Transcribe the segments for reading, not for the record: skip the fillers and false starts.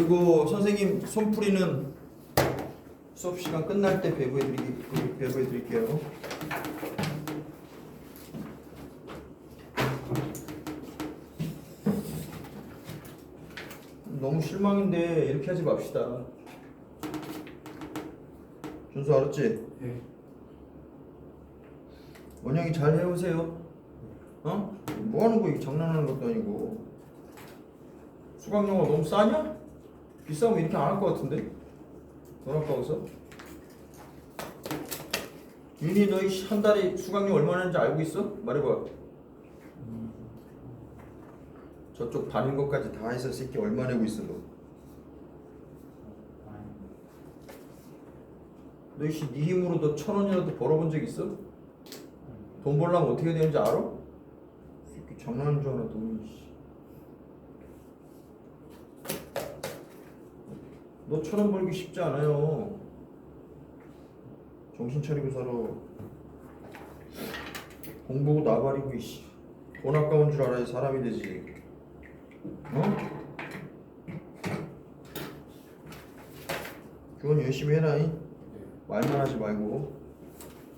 그리고 선생님 손풀이는 수업 시간 끝날 때 배부해 드릴게요. 너무 실망인데 이렇게 하지 맙시다. 준수 알았지? 네. 원영이 잘 해오세요. 어? 뭐 하는 거야? 장난하는 것도 아니고. 수강료가 너무 싸냐? 비싸면 이렇게 안 할 것 같은데? 돈 아까워서? 윤희 너희 한 달에 수강료 얼마나 하는지 알고 있어? 말해봐. 저쪽 반인 것까지 다 해서 새끼 얼마 내고 있어 너? 너희 씨 네 힘으로도 1,000원이라도 벌어본 적 있어? 돈 벌려면 어떻게 되는지 알아? 새끼 장난하는 줄 알아 돈이. 너 1,000원 벌기 쉽지 않아요. 정신 차리고 살아. 공부고 나발이고 이씨. 돈 아까운 줄 알아야 사람이 되지. 어? 교원 열심히 해라. 말만 하지 말고.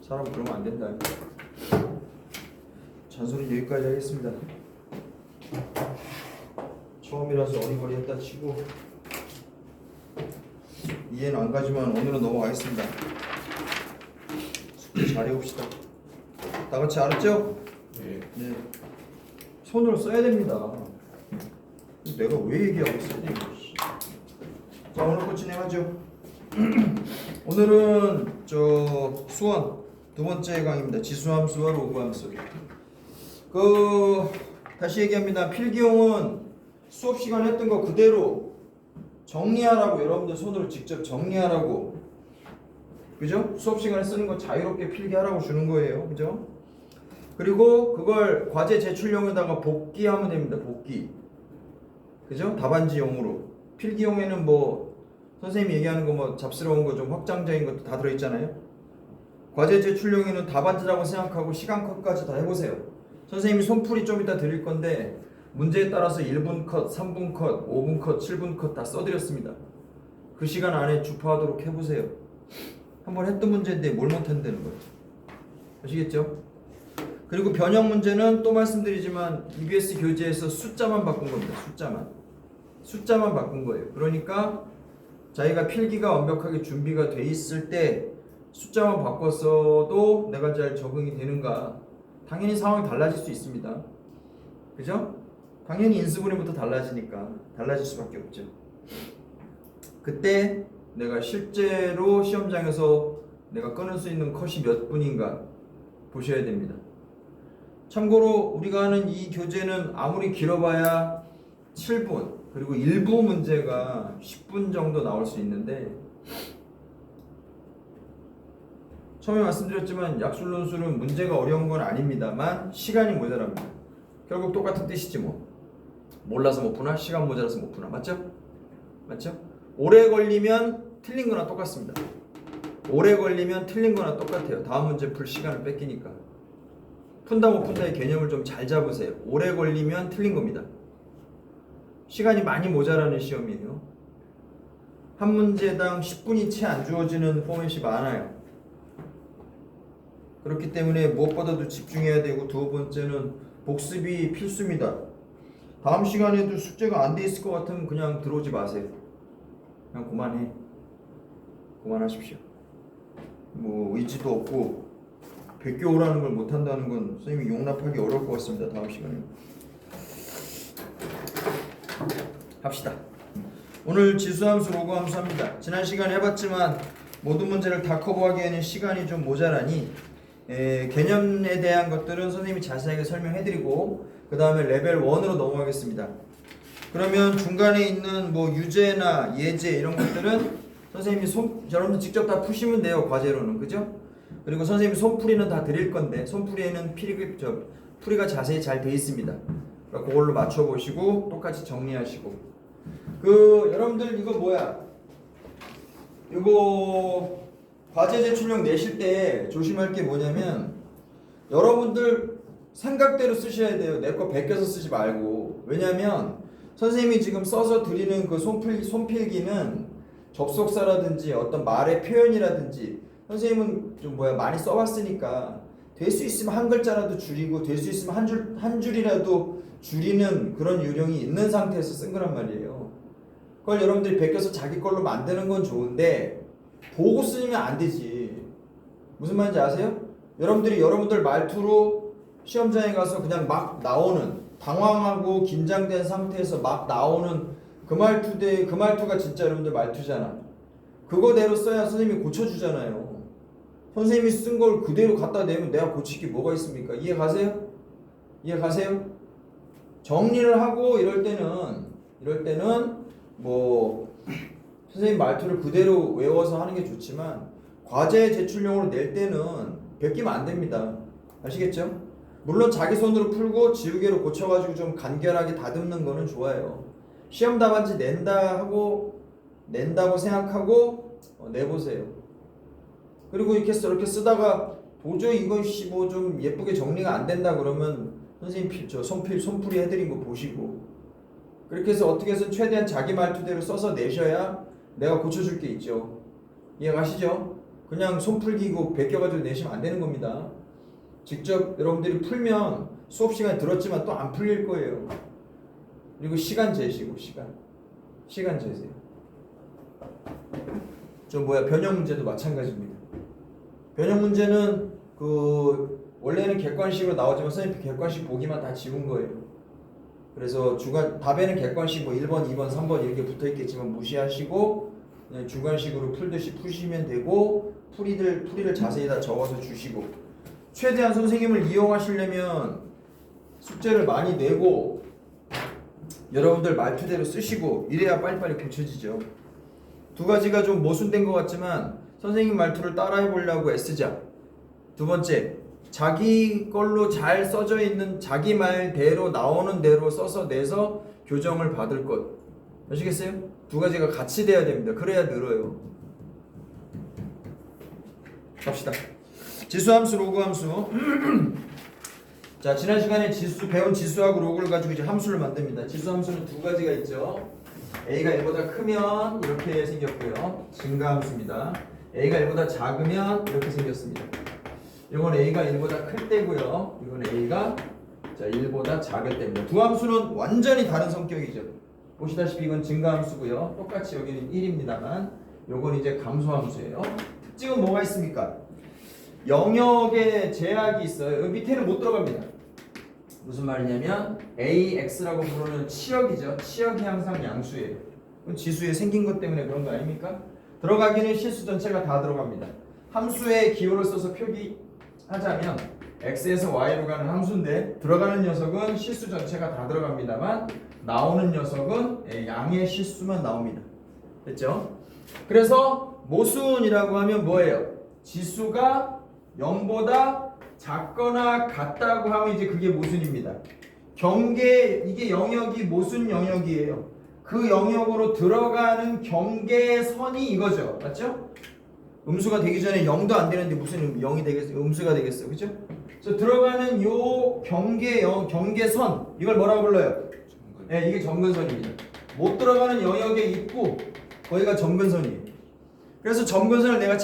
사람 그러면 안 된다. 잔소리 여기까지 하겠습니다. 처음이라서 어리버리했다 치고 이해는 안 가지만 오늘은 넘어가겠습니다. 숙제 잘해봅시다. 다 같이 알았죠? 네. 네. 손으로 써야 됩니다. 내가 왜 얘기하고 있었냐? 자, 오늘 거 진행하죠. 오늘은 저 수원 두 번째 강의입니다. 지수함수와 로그함수. 다시 얘기합니다. 필기용은 수업 시간에 했던 거 그대로 정리하라고, 여러분들 손으로 직접 정리하라고. 그죠? 수업 시간에 쓰는 거 자유롭게 필기하라고 주는 거예요. 그죠? 그리고 그걸 과제 제출용에다가 복기하면 됩니다. 복기. 그죠? 답안지용으로. 필기용에는 뭐 선생님이 얘기하는 거 뭐 잡스러운 거 좀 확장적인 것도 다 들어있잖아요. 과제 제출용에는 답안지라고 생각하고 시간 컷까지 다 해보세요. 선생님이 손풀이 좀 이따 드릴 건데 문제에 따라서 1분 컷, 3분 컷, 5분 컷, 7분 컷 다 써드렸습니다. 그 시간 안에 주파하도록 해보세요. 한번 했던 문제인데 뭘 못한다는 거예요. 아시겠죠? 그리고 변형 문제는 또 말씀드리지만 EBS 교재에서 숫자만 바꾼 겁니다. 숫자만 바꾼 거예요. 그러니까 자기가 필기가 완벽하게 준비가 돼 있을 때 숫자만 바꿨어도 내가 잘 적응이 되는가? 당연히 상황이 달라질 수 있습니다. 그죠? 당연히 인수분해부터 달라지니까 달라질 수밖에 없죠. 그때 내가 실제로 시험장에서 내가 끊을 수 있는 컷이 몇 분인가 보셔야 됩니다. 참고로 우리가 하는 이 교재는 아무리 길어봐야 7분, 그리고 일부 문제가 10분 정도 나올 수 있는데, 처음에 말씀드렸지만 약술론술은 문제가 어려운 건 아닙니다만 시간이 모자랍니다. 결국 똑같은 뜻이지 뭐. 몰라서 못 푸나? 시간 모자라서 못 푸나? 맞죠? 오래 걸리면 틀린 거나 똑같습니다. 오래 걸리면 틀린 거나 똑같아요. 다음 문제 풀 시간을 뺏기니까. 푼다 못 푼다의 개념을 좀 잘 잡으세요. 오래 걸리면 틀린 겁니다. 시간이 많이 모자라는 시험이에요. 한 문제당 10분이 채 안 주어지는 포맷이 많아요. 그렇기 때문에 무엇보다도 집중해야 되고, 두 번째는 복습이 필수입니다. 다음 시간에도 숙제가 안 돼 있을 것 같으면 그냥 들어오지 마세요. 그냥 그만하십시오. 뭐 의지도 없고 100개 오라는 걸 못한다는 건 선생님이 용납하기 어려울 것 같습니다. 다음 시간에 합시다. 오늘 지수함수, 로그함수 합니다. 지난 시간에 해봤지만 모든 문제를 다 커버하기에는 시간이 좀 모자라니 개념에 대한 것들은 선생님이 자세하게 설명해드리고 그 다음에 레벨 1으로 넘어가겠습니다. 그러면 중간에 있는 뭐 유제나 예제 이런 것들은 선생님이 여러분들 직접 다 푸시면 돼요. 과제로는. 그죠? 그리고 선생님이 손풀이는 다 드릴 건데 손풀이에는 풀이가 자세히 잘 돼 있습니다. 그러니까 그걸로 맞춰보시고 똑같이 정리하시고. 여러분들 이거 뭐야? 이거 과제 제출용 내실 때 조심할 게 뭐냐면 여러분들 생각대로 쓰셔야 돼요. 내 거 베껴서 쓰지 말고. 왜냐면 선생님이 지금 써서 드리는 그 손필기는 접속사라든지 어떤 말의 표현이라든지 선생님은 좀 많이 써봤으니까 될 수 있으면 한 글자라도 줄이고 될 수 있으면 한 줄이라도 줄이는 그런 요령이 있는 상태에서 쓴 거란 말이에요. 그걸 여러분들이 베껴서 자기 걸로 만드는 건 좋은데 보고 쓰면 안 되지. 무슨 말인지 아세요? 여러분들 말투로 시험장에 가서 그냥 막 나오는 당황하고 긴장된 상태에서 막 나오는 그 말투가 진짜 여러분들 말투잖아. 그거대로 써야 선생님이 고쳐주잖아요. 선생님이 쓴 걸 그대로 갖다 대면 내가 고칠 게 뭐가 있습니까? 이해 가세요? 정리를 하고 이럴 때는 뭐 선생님 말투를 그대로 외워서 하는 게 좋지만 과제 제출용으로 낼 때는 베끼면 안 됩니다. 아시겠죠? 물론 자기 손으로 풀고 지우개로 고쳐가지고 좀 간결하게 다듬는 거는 좋아요. 시험 답안지 낸다고 생각하고 내보세요. 그리고 이렇게 쓰다가 도저히 이건 뭐 좀 예쁘게 정리가 안 된다 그러면 선생님 손풀이 해드린 거 보시고 그렇게 해서 어떻게 해서 최대한 자기 말투대로 써서 내셔야 내가 고쳐줄 게 있죠. 이해가시죠? 그냥 손풀기고 베껴가지고 내시면 안 되는 겁니다. 직접 여러분들이 풀면 수업 시간에 들었지만 또 안 풀릴 거예요. 그리고 시간 재시고 시간 재세요. 변형 문제도 마찬가지입니다. 변형 문제는 원래는 객관식으로 나오지만 선생님 객관식 보기만 다 지운 거예요. 그래서 답에는 객관식 1번, 2번, 3번 이렇게 붙어 있겠지만 무시하시고 그냥 주관식으로 풀듯이 푸시면 되고 풀이를 자세히 다 적어서 주시고 최대한 선생님을 이용하시려면 숙제를 많이 내고 여러분들 말투대로 쓰시고 이래야 빨리빨리 고쳐지죠. 두 가지가 좀 모순된 것 같지만 선생님 말투를 따라해 보려고 애쓰자. 두 번째, 자기 걸로 잘 써져 있는 자기 말대로 나오는 대로 써서 내서 교정을 받을 것. 아시겠어요? 두 가지가 같이 돼야 됩니다. 그래야 늘어요. 갑시다. 지수함수, 로그함수. 자, 지난 시간에 배운 지수하고 로그를 가지고 이제 함수를 만듭니다. 지수함수는 두 가지가 있죠. A가 1보다 크면 이렇게 생겼고요. 증가함수입니다. A가 1보다 작으면 이렇게 생겼습니다. 이건 A가 1보다 클 때고요. 이건 A가 1보다 작을 때입니다. 두 함수는 완전히 다른 성격이죠. 보시다시피 이건 증가함수고요. 똑같이 여기는 1입니다만 이건 이제 감소함수예요. 특징은 뭐가 있습니까? 영역에 제약이 있어요. 여기 밑에는 못 들어갑니다. 무슨 말이냐면 AX라고 부르는 치역이죠. 치역이 항상 양수예요. 지수에 생긴 것 때문에 그런 거 아닙니까? 들어가기는 실수 전체가 다 들어갑니다. 함수의 기호를 써서 표기하자면 X에서 Y로 가는 함수인데 들어가는 녀석은 실수 전체가 다 들어갑니다만 나오는 녀석은 양의 실수만 나옵니다. 됐죠? 그래서 모순이라고 하면 뭐예요? 지수가 0보다 작거나 같다고 하면 이제 그게 모순입니다. 이게 영역이 모순 영역이에요. 그 영역으로 들어가는 경계선이 이거죠. 맞죠? 음수가 되기 전에 0도 안 되는데 무슨 0이 되겠어요? 음수가 되겠어요. 그죠? 그래서 들어가는 요 경계선 이걸 뭐라고 불러요? 네, 이게 점근선입니다. 못 들어가는 영역의 입구 거기가 점근선이에요. 그래서 점근선을 내가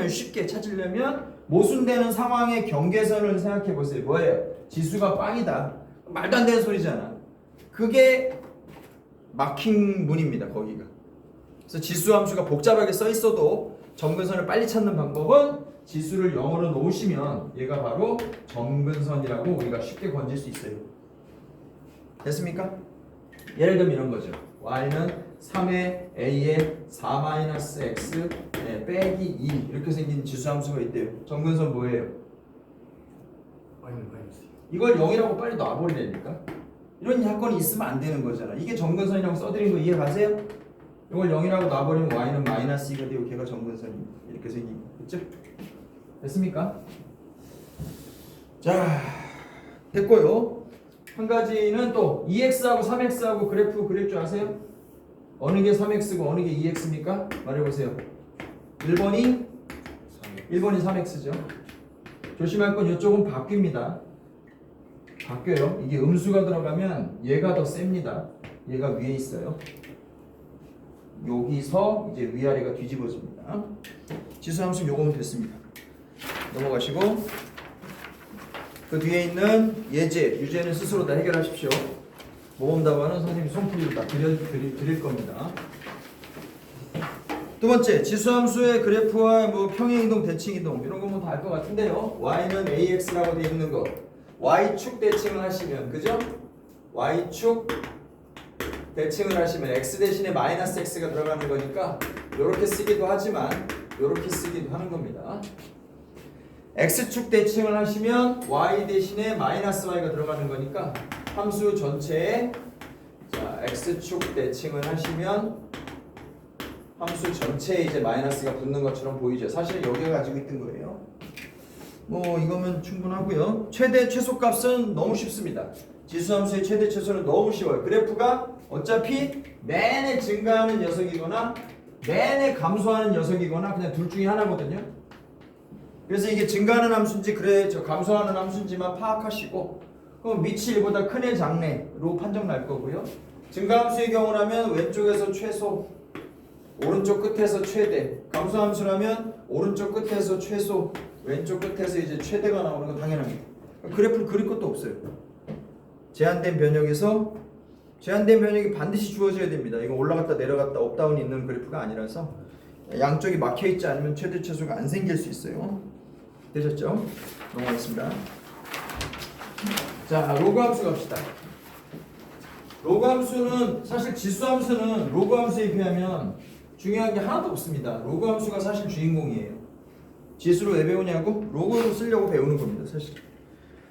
쉽게 찾으려면 모순되는 상황의 경계선을 생각해 보세요. 뭐예요? 지수가 빵이다. 말도 안 되는 소리잖아. 그게 마킹 문입니다. 거기가. 그래서 지수 함수가 복잡하게 써 있어도 점근선을 빨리 찾는 방법은 지수를 0으로 놓으시면 얘가 바로 점근선이라고 우리가 쉽게 건질 수 있어요. 됐습니까? 예를 들면 이런 거죠. y는 3의 a의 4-x 빼기 2 이렇게 생긴 지수함수가 있대요. 점근선 뭐예요? 이걸 0이라고 빨리 놔버리라니까. 이런 사건이 있으면 안 되는 거잖아. 이게 점근선이라고 써드린 거 이해 가세요? 이걸 0이라고 놔버리면 y는 마이너스 2가 되고 걔가 점근선입니다. 이렇게 생긴 거. 됐죠? 됐습니까? 자, 됐고요. 한 가지는 또 2x하고 3x하고 그래프 그릴 줄 아세요? 어느 게 3x고 어느 게 2x입니까? 말해보세요. 1번이 3x죠. 조심할 건 이쪽은 바뀝니다. 바뀌어요. 이게 음수가 들어가면 얘가 더 셉니다. 얘가 위에 있어요. 여기서 이제 위아래가 뒤집어집니다. 지수함수 요거면 됐습니다. 넘어가시고 그 뒤에 있는 예제, 유제는 스스로 다 해결하십시오. 모범답안은 선생님이 손풀이로 다 드릴 겁니다. 두 번째, 지수함수의 그래프와 뭐 평행이동, 대칭이동 이런 거 뭐 다 알 것 같은데요. y는 ax라고 되어 있는 거 y축 대칭을 하시면 그죠? y축 대칭을 하시면 x 대신에 마이너스 x가 들어가는 거니까 이렇게 쓰기도 하지만 이렇게 쓰기도 하는 겁니다. x축 대칭을 하시면 y 대신에 마이너스 y가 들어가는 거니까 함수 전체에 자 x축 대칭을 하시면 함수 전체에 이제 마이너스가 붙는 것처럼 보이죠. 사실 여기가 가지고 있던 거예요. 뭐 이거면 충분하고요. 최대 최소값은 너무 쉽습니다. 지수함수의 최대 최소는 너무 쉬워요. 그래프가 어차피 내내 증가하는 녀석이거나 내내 감소하는 녀석이거나 그냥 둘 중에 하나거든요. 그래서 이게 증가하는 함수인지 그래 저 감소하는 함수인지만 파악하시고 그럼 밑이 1보다 큰 애 작네로 판정 날 거고요. 증가함수의 경우라면 왼쪽에서 최소, 오른쪽 끝에서 최대, 감소함수라면 오른쪽 끝에서 최소, 왼쪽 끝에서 이제 최대가 나오는 건 당연합니다. 그래프를 그릴 것도 없어요. 제한된 변형에서 제한된 변형이 반드시 주어져야 됩니다. 이거 올라갔다 내려갔다 업다운이 있는 그래프가 아니라서 양쪽이 막혀 있지 않으면 최대 최소가 안 생길 수 있어요. 되셨죠? 넘어가겠습니다. 자, 로그 함수 갑시다. 로그 함수는 사실 지수 함수는 로그 함수에 비하면 중요한 게 하나도 없습니다. 로그 함수가 사실 주인공이에요. 지수를 왜 배우냐고? 로그로 쓰려고 배우는 겁니다. 사실.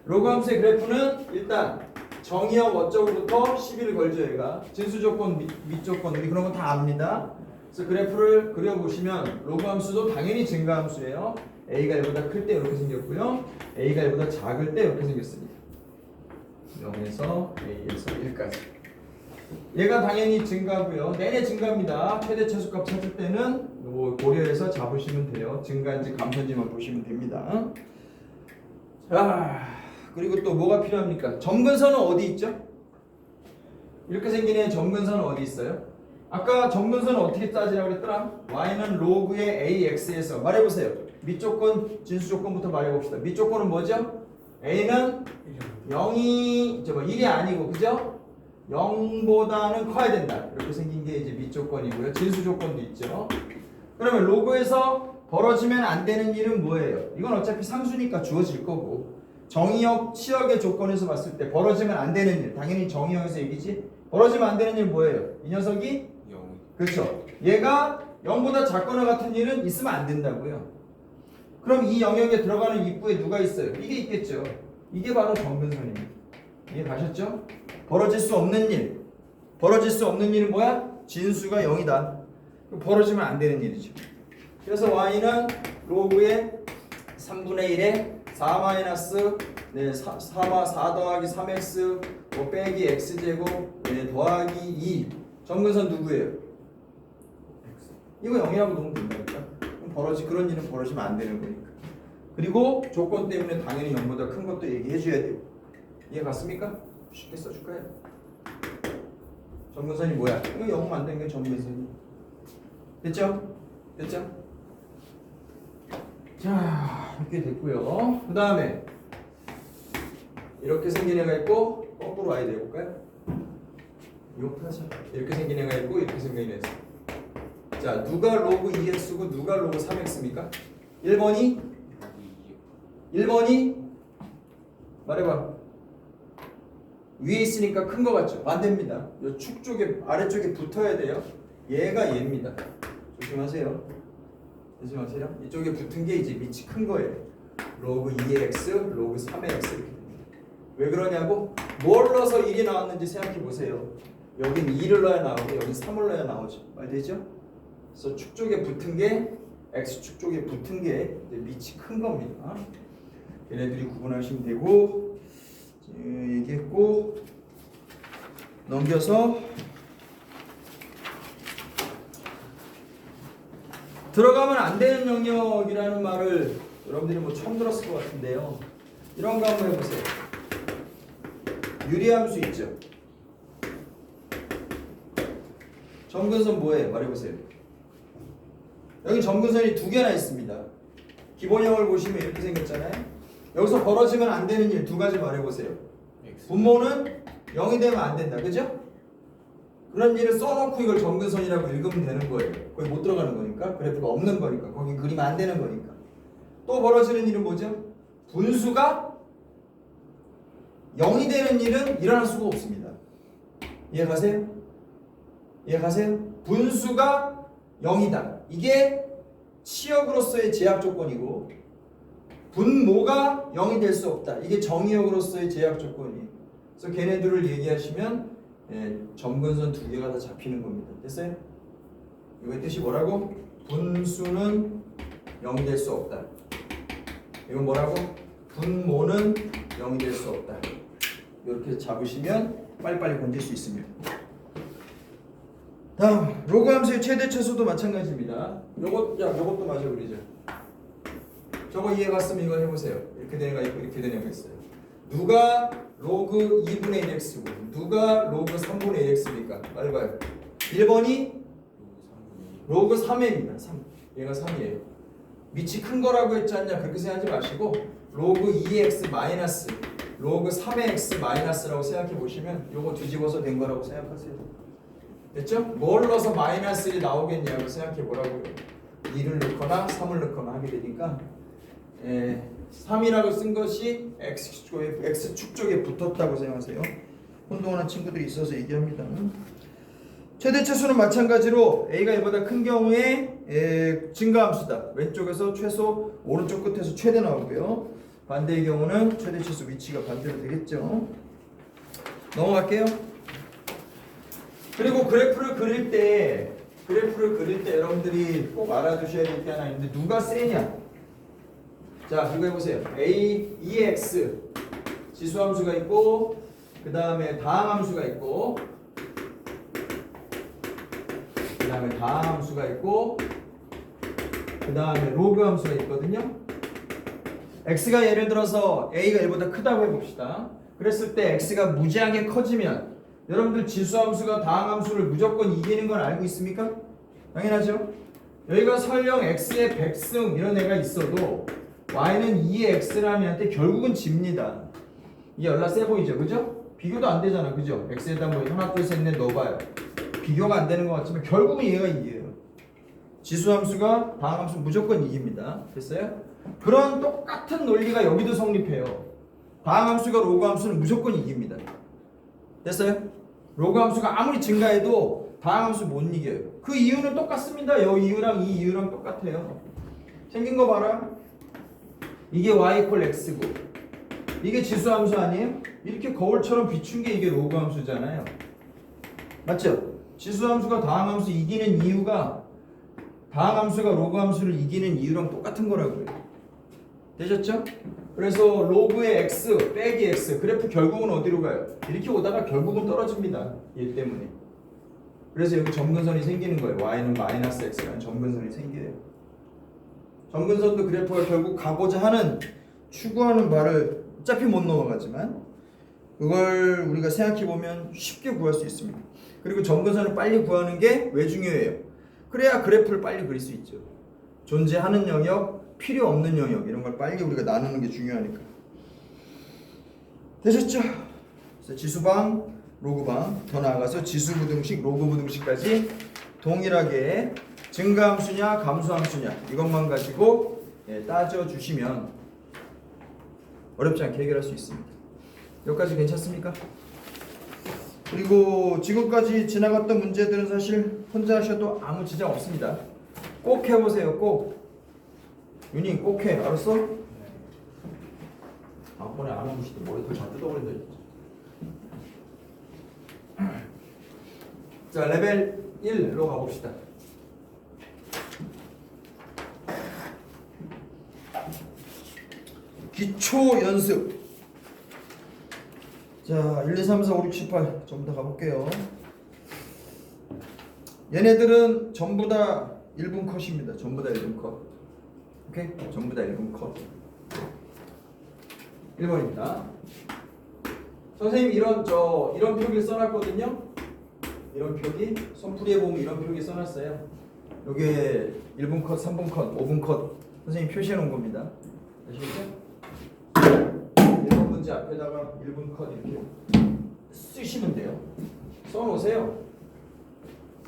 로그 함수의 그래프는 일단 정의역 어쩌고부터 시비를 걸죠. 얘가 진수 조건, 밑 조건 우리 그런 거 다 압니다. 그래서 그래프를 그려보시면 로그 함수도 당연히 증가 함수예요. a가 1보다 클 때 이렇게 생겼고요. a가 1보다 작을 때 이렇게 생겼습니다. 0에서 a에서 1까지. 얘가 당연히 증가고요. 내내 증가입니다. 최대 최소값 찾을 때는 뭐 고려해서 잡으시면 돼요. 증가인지 감소인지만 보시면 됩니다. 자, 그리고 또 뭐가 필요합니까? 점근선은 어디 있죠? 이렇게 생긴 애 점근선은 어디 있어요? 아까 점근선은 어떻게 따지라고 그랬더라? y는 로그의 ax에서 말해보세요. 밑조건, 진수조건부터 말해봅시다. 밑조건은 뭐죠? a는 0이 1이 아니고 그죠? 0보다는 커야 된다. 이렇게 생긴 게 이제 밑조건이고요. 진수조건도 있죠. 그러면 로그에서 벌어지면 안 되는 일은 뭐예요? 이건 어차피 상수니까 주어질 거고 정의역, 치역의 조건에서 봤을 때 벌어지면 안 되는 일 당연히 정의역에서 얘기지. 벌어지면 안 되는 일 뭐예요? 이 녀석이 0. 그렇죠. 얘가 0보다 작거나 같은 일은 있으면 안 된다고요. 그럼 이 영역에 들어가는 입구에 누가 있어요? 이게 있겠죠. 이게 바로 점근선입니다. 이해 가셨죠? 벌어질 수 없는 일. 벌어질 수 없는 일은 뭐야? 진수가 0이다. 벌어지면 안 되는 일이죠. 그래서 y는 로그의 3분의 1에 4 마이너스 4 더하기 3x 뭐 빼기 x제곱 더하기 2 점근선 누구예요? 이거 0이라고 놓으면 된다니까. 그런 일은 벌어지면 안 되는 거니까. 그리고 조건 때문에 당연히 0보다 큰 것도 얘기해 줘야 돼요. 이해 갔습니까? 쉽게 써줄까요? 점근선이 뭐야? 이거 0 만든 게 점근선이. 됐죠? 됐죠? 자, 이렇게 됐고요. 그 다음에 이렇게 생긴 애가 있고 거꾸로 와야 돼볼까요? 이렇게 생긴 애가 있고 이렇게 생긴 애가 있어. 자, 누가 로그 2x고 누가 로그 3x입니까? 1번이? 1번이? 말해봐. 위에 있으니까 큰 거 같죠? 안 됩니다. 이 축 쪽에 아래쪽에 붙어야 돼요. 얘가 얘입니다. 조심하세요. 조심하세요. 이쪽에 붙은 게 이제 밑이 큰 거예요. 로그 2x, 로그 3x 이렇게 됩니다. 왜 그러냐고? 뭘 넣어서 1이 나왔는지 생각해 보세요. 여긴 2를 넣어야 나오고 여긴 3을 넣어야 나오죠. 말되죠? 그래서 축 쪽에 붙은 게 x축 쪽에 붙은 게 이제 밑이 큰 겁니다. 얘네들이 구분하시면 되고 얘기했고 넘겨서 들어가면 안 되는 영역이라는 말을 여러분들이 뭐 처음 들었을 것 같은데요. 이런 거 한번 해보세요. 유리함수 있죠. 점근선 뭐예요? 말해보세요. 여기 점근선이 두 개나 있습니다. 기본형을 보시면 이렇게 생겼잖아요. 여기서 벌어지면 안 되는 일 두 가지 말해보세요. 분모는 0이 되면 안 된다. 그죠? 그런 일을 써놓고 이걸 점근선이라고 읽으면 되는 거예요. 거기 못 들어가는 거니까. 그래프가 없는 거니까. 거기 그리면 안 되는 거니까. 또 벌어지는 일은 뭐죠? 분수가 0이 되는 일은 일어날 수가 없습니다. 이해가세요? 이해가세요? 분수가 0이다. 이게 치역으로서의 제약 조건이고 분모가 0이 될 수 없다. 이게 정의역으로서의 제약 조건이에요. 그래서 걔네들을 얘기하시면 점근선 두 개가 다 잡히는 겁니다. 됐어요? 이거의 뜻이 뭐라고? 분수는 0이 될 수 없다. 이건 뭐라고? 분모는 0이 될 수 없다. 이렇게 잡으시면 빨리빨리 건질 수 있습니다. 다음 로그 함수의 최대 최소도 마찬가지입니다. 요것도 마저 그리죠. 저거 이해갔으면 이거 해보세요. 이렇게 되는 애가 있고 이렇게 되는 애가 있어요. 누가 로그 2분의 1x고 누가 로그 3분의 1x입니까? 빨리 봐요. 1번이 로그 3입니다. 3. 얘가 3이에요. 밑이 큰 거라고 했지 않냐? 그렇게 생각하지 마시고 로그 2x 마이너스 로그 3의 x 마이너스라고 생각해 보시면 요거 뒤집어서 된 거라고 생각하세요. 됐죠? 뭘 넣어서 마이너스 1이 나오겠냐고 생각해 보라고요. 2를 넣거나 3을 넣거나 하게 되니까 3이라고 쓴 것이 X축 쪽에 붙었다고 생각하세요. 혼동하는 친구들이 있어서 얘기합니다. 최대 최소는 마찬가지로 A가 1보다 큰 경우에 증가함수다. 왼쪽에서 최소, 오른쪽 끝에서 최대 나오고요. 반대의 경우는 최대 최소 위치가 반대로 되겠죠. 넘어갈게요. 그리고 그래프를 그릴 때 여러분들이 꼭 알아두셔야 될 게 하나 있는데 누가 세냐? 자, 이거 해보세요. A, EX 지수함수가 있고 그 다음에 다항함수가 있고 그 다음에 다항함수가 있고 그 다음에 로그함수가 있거든요. X가 예를 들어서 A가 1보다 크다고 해봅시다. 그랬을 때 X가 무지하게 커지면 여러분들 지수함수가 다항함수를 무조건 이기는 건 알고 있습니까? 당연하죠. 여기가 설령 X의 100승 이런 애가 있어도 Y는 2의 X라면한테 결국은 집니다. 이게 연락 세 보이죠? 그죠? 비교도 안 되잖아. 그죠? X에다 뭐 하나 둘 셋 넷 넣어봐요. 비교가 안 되는 것 같지만 결국은 얘가 이겨요. 지수함수가 다항함수 무조건 이깁니다. 됐어요? 그런 똑같은 논리가 여기도 성립해요. 다항함수가 로그함수는 무조건 이깁니다. 됐어요? 로그함수가 아무리 증가해도 다항함수 못 이겨요. 그 이유는 똑같습니다. 이 이유랑 이 이유랑 똑같아요. 생긴 거 봐라. 이게 y 이퀄 x고 이게 지수함수 아니에요? 이렇게 거울처럼 비춘 게 이게 로그함수잖아요. 맞죠? 지수함수가 다항함수 이기는 이유가 다항함수가 로그함수를 이기는 이유랑 똑같은 거라고요. 되셨죠? 그래서 로그의 x 빼기 x 그래프 결국은 어디로 가요? 이렇게 오다가 결국은 떨어집니다. 얘 때문에. 그래서 여기 점근선이 생기는 거예요. y는 마이너스 x라는 점근선이 생겨요. 점근선도 그래프가 결국 가고자 하는 추구하는 바를 어차피 못 넘어가지만 그걸 우리가 생각해 보면 쉽게 구할 수 있습니다. 그리고 점근선을 빨리 구하는 게 왜 중요해요? 그래야 그래프를 빨리 그릴 수 있죠. 존재하는 영역, 필요 없는 영역 이런 걸 빨리 우리가 나누는 게 중요하니까. 되셨죠? 그래서 지수방, 로그방, 더 나아가서 지수부등식, 로그부등식까지 동일하게 증가함수냐 감소함수냐 이것만 가지고 따져주시면 어렵지 않게 해결할 수 있습니다. 여기까지 괜찮습니까? 그리고 지금까지 지나갔던 문제들은 사실 혼자 하셔도 아무 지장 없습니다. 꼭 해보세요. 꼭. 윤희 꼭 해. 알았어? 다음번에 안 하고 싶대. 머리 다 뜯어버린다. 자, 레벨 1로 가봅시다. 기초 연습. 자, 1, 2, 3, 4, 5, 6, 7, 8 전부 다 가볼게요. 얘네들은 전부 다 1분 컷입니다. 전부 다 1분 컷. 오케이? 전부 다 1분 컷. 1번입니다. 선생님 이런 표기를 써놨거든요. 이런 표기 손풀이에 보면 이런 표기 써놨어요. 요게 1분 컷, 3분 컷, 5분 컷 선생님 표시해 놓은 겁니다. 아시겠죠? 1번 문제 앞에다가 1분 컷 이렇게 쓰시면 돼요. 써놓으세요.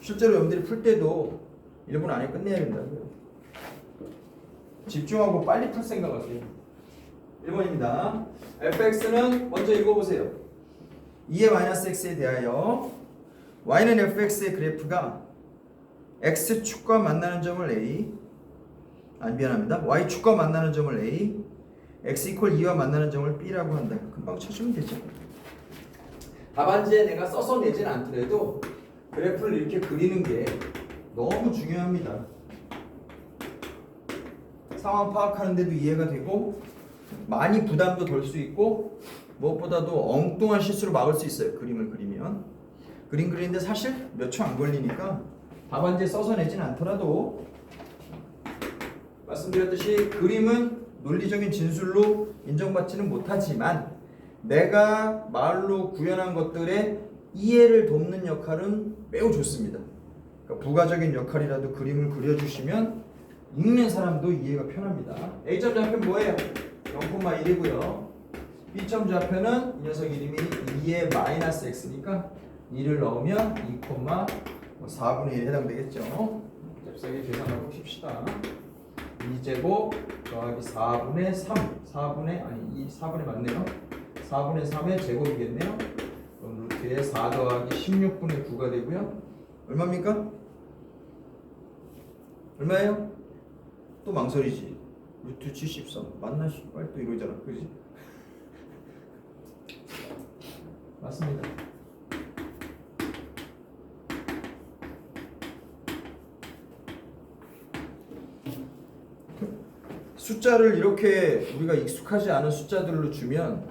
실제로 여러분들이 풀 때도 1분 안에 끝내야 된다고요. 집중하고 빨리 풀 생각하세요. 1번입니다. fx는 먼저 읽어보세요. 2의 마이너스 x에 대하여 y는 fx의 그래프가 x축과 만나는 점을 a 미안합니다. y축과 만나는 점을 a x 이퀄 2와 만나는 점을 b라고 한다. 금방 쳐주면 되죠. 답안지에 내가 써서 내진 않더라도 그래프를 이렇게 그리는 게 너무 중요합니다. 상황 파악하는 데도 이해가 되고 많이 부담도 덜 수 있고 무엇보다도 엉뚱한 실수로 막을 수 있어요. 그림을 그리면 그림 그리는데 사실 몇 초 안 걸리니까 답안지에 써서 내진 않더라도 말씀드렸듯이 그림은 논리적인 진술로 인정받지는 못하지만 내가 말로 구현한 것들의 이해를 돕는 역할은 매우 좋습니다. 그러니까 부가적인 역할이라도 그림을 그려주시면 읽는 사람도 이해가 편합니다. A점 좌표는 뭐예요? 0,1이고요. B점 좌표는 이 녀석 이름이 2의 마이너스 x니까 2를 넣으면 2,4분의 1에 해당되겠죠. 잽싸게 계산하고 핍시다. 2제곱 더하기 4분의 3 4분의 맞네요. 4분의 3의 제곱이겠네요. 그럼 루트에 4 더하기 16분의 9가 되고요. 얼마입니까? 얼마예요? 또 망설이지. 루트 73 맞나? 빨리 또 이러잖아. 그지? 맞습니다. 숫자를 이렇게 우리가 익숙하지 않은 숫자들로 주면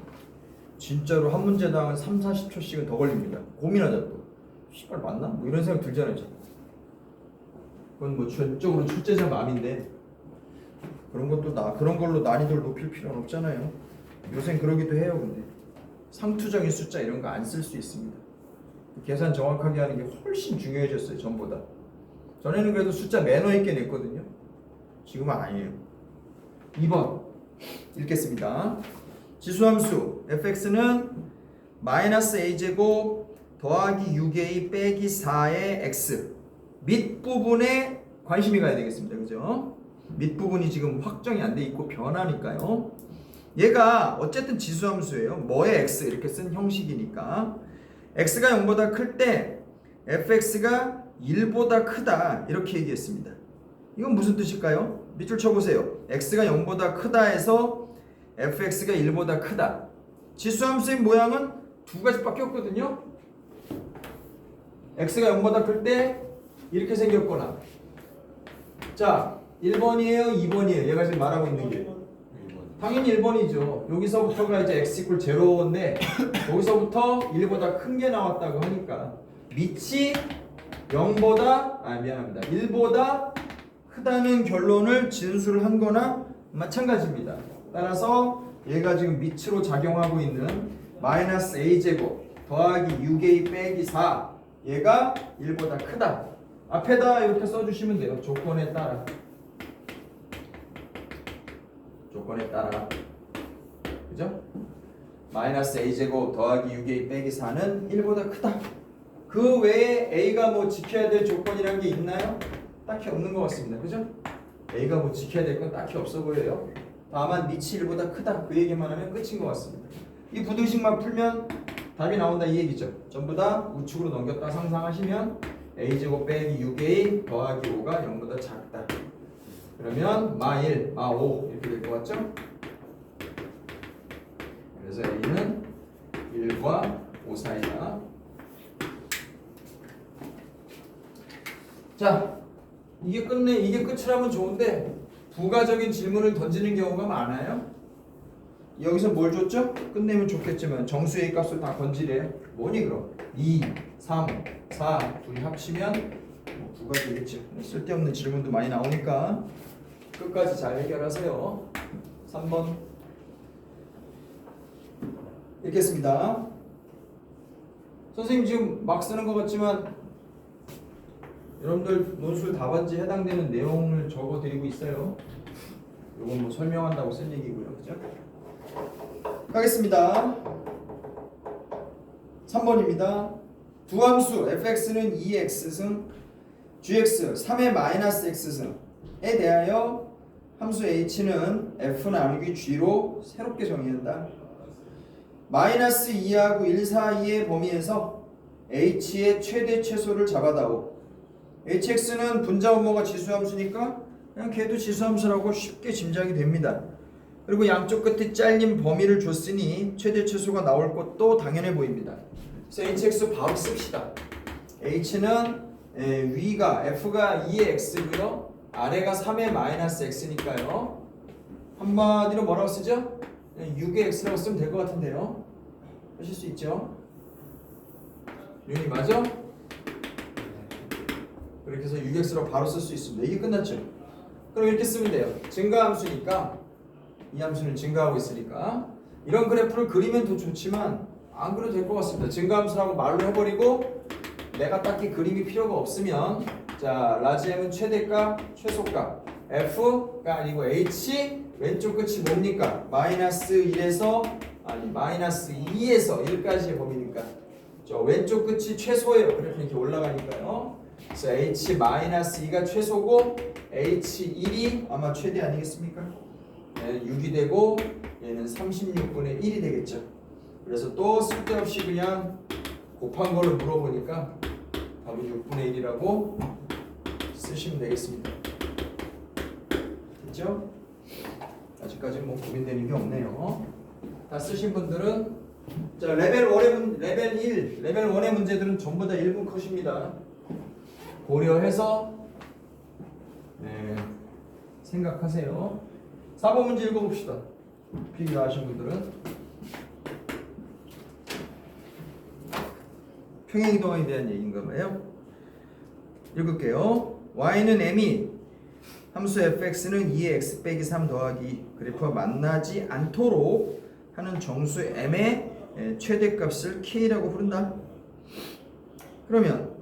진짜로 한 문제당 3, 40초씩은 더 걸립니다. 고민하자 또. 씨발 맞나? 뭐 이런 생각 들잖아요. 그건 뭐 전적으로 출제자 마음인데 그런 걸로 난이도를 높일 필요는 없잖아요. 요새는 그러기도 해요. 근데 상투적인 숫자 이런 거 안 쓸 수 있습니다. 계산 정확하게 하는 게 훨씬 중요해졌어요. 전보다. 전에는 그래도 숫자 매너 있게 냈거든요. 지금은 아니에요. 2번 읽겠습니다. 지수함수 fx는 마이너스 a제곱 더하기 6a 빼기 4의 x 밑부분에 관심이 가야 되겠습니다. 그죠? 밑부분이 지금 확정이 안 돼 있고 변하니까요. 얘가 어쨌든 지수함수예요. 뭐의 x 이렇게 쓴 형식이니까 x가 0보다 클 때 fx가 1보다 크다 이렇게 얘기했습니다. 이건 무슨 뜻일까요? 밑줄 쳐보세요. x가 0보다 크다 해서 fx가 1보다 크다. 지수함수의 모양은 두 가지밖에 없거든요. x가 0보다 클 때 이렇게 생겼거나 자 1번이에요 2번이에요. 얘가 지금 말하고 있는 게 당연히 1번이죠. 여기서부터가 이제 x 이퀄 0인데 여기서부터 1보다 큰 게 나왔다고 하니까 밑이 0보다 미안합니다 1보다 크다는 결론을 진술한 거나 마찬가지입니다. 따라서 얘가 지금 밑으로 작용하고 있는 마이너스 a제곱 더하기 6a 빼기 4 얘가 1보다 크다. 앞에다 이렇게 써주시면 돼요. 조건에 따라 그죠? 마이너스 a제곱 더하기 6a 빼기 4는 1보다 크다. 그 외에 a가 뭐 지켜야 될 조건이란 게 있나요? 딱히 없는 것 같습니다. 그죠? a가 뭐 지켜야 될 건 딱히 없어 보여요. 다만 밑이 1보다 크다 그 얘기만 하면 끝인 것 같습니다. 이 부등식만 풀면 답이 나온다 이 얘기죠. 전부 다 우측으로 넘겼다 상상하시면 a제곱 빼기 6a 더하기 5가 0보다 작다. 그러면 마1, 마5 이렇게 될 것 같죠? 그래서 a는 1과 5 사이다. 자, 이게 끝이라면 좋은데 부가적인 질문을 던지는 경우가 많아요. 여기서 뭘 줬죠? 끝내면 좋겠지만 정수의 값을 다 건지래요. 뭐니 그럼? 2, 3, 4 둘이 합치면 뭐 부가 되겠죠. 쓸데없는 질문도 많이 나오니까 끝까지 잘 해결하세요. 3번 읽겠습니다. 선생님 지금 막 쓰는 것 같지만 여러분들 논술 답안지에 해당되는 내용을 적어드리고 있어요. 이건 뭐 설명한다고 쓴 얘기고요. 그죠? 가겠습니다. 3번입니다. 두 함수 fx는 2x승 gx 3의 마이너스 x승에 대하여 함수 h는 f 나누기 g로 새롭게 정의한다. 마이너스 2하고 1 사이의 범위에서 h의 최대 최소를 잡아다오. hx는 분자 분모가 지수함수니까 그냥 걔도 지수함수라고 쉽게 짐작이 됩니다. 그리고 양쪽 끝에 잘린 범위를 줬으니 최대 최소가 나올 것도 당연해 보입니다. 그래서 hx 바로 씁시다. h는 위가 f가 2의 x고요. 아래가 3의 마이너스 x니까요. 한마디로 뭐라고 쓰죠? 6의 x라고 쓰면 될 것 같은데요. 하실 수 있죠? 윤이 맞아? 그렇게 해서 6x로 바로 쓸 수 있습니다. 이게 끝났죠? 그럼 이렇게 쓰면 돼요. 증가함수니까 이 함수는 증가하고 있으니까 이런 그래프를 그리면 더 좋지만 안 그려도 될 것 같습니다. 증가함수라고 말로 해버리고 내가 딱히 그림이 필요가 없으면 자 라지 m은 최대값, 최소값 f가 아니고 h 왼쪽 끝이 뭡니까? 마이너스 1에서 아니 마이너스 2에서 1까지의 범위니까 저 왼쪽 끝이 최소예요. 그래프 이렇게 올라가니까요. 그래서 h-2가 최소고 h1이 아마 최대 아니겠습니까? 네, 6이 되고 얘는 36분의 1이 되겠죠. 그래서 또 쓸데없이 그냥 곱한 걸로 물어보니까 답은 6분의 1이라고 쓰시면 되겠습니다. 됐죠? 아직까지는 뭐 고민되는 게 없네요. 다 쓰신 분들은 자 레벨 1의 문제들은 전부 다 1분 컷입니다. 고려해서 네, 생각하세요. 4번 문제 읽어봅시다. 필기 하신 분들은 평행이동에 대한 얘기인가 봐요. 읽을게요. y는 m이 함수 fx는 2의 x 빼기 3 더하기 그래프와 만나지 않도록 하는 정수 m의 최대값을 k라고 부른다. 그러면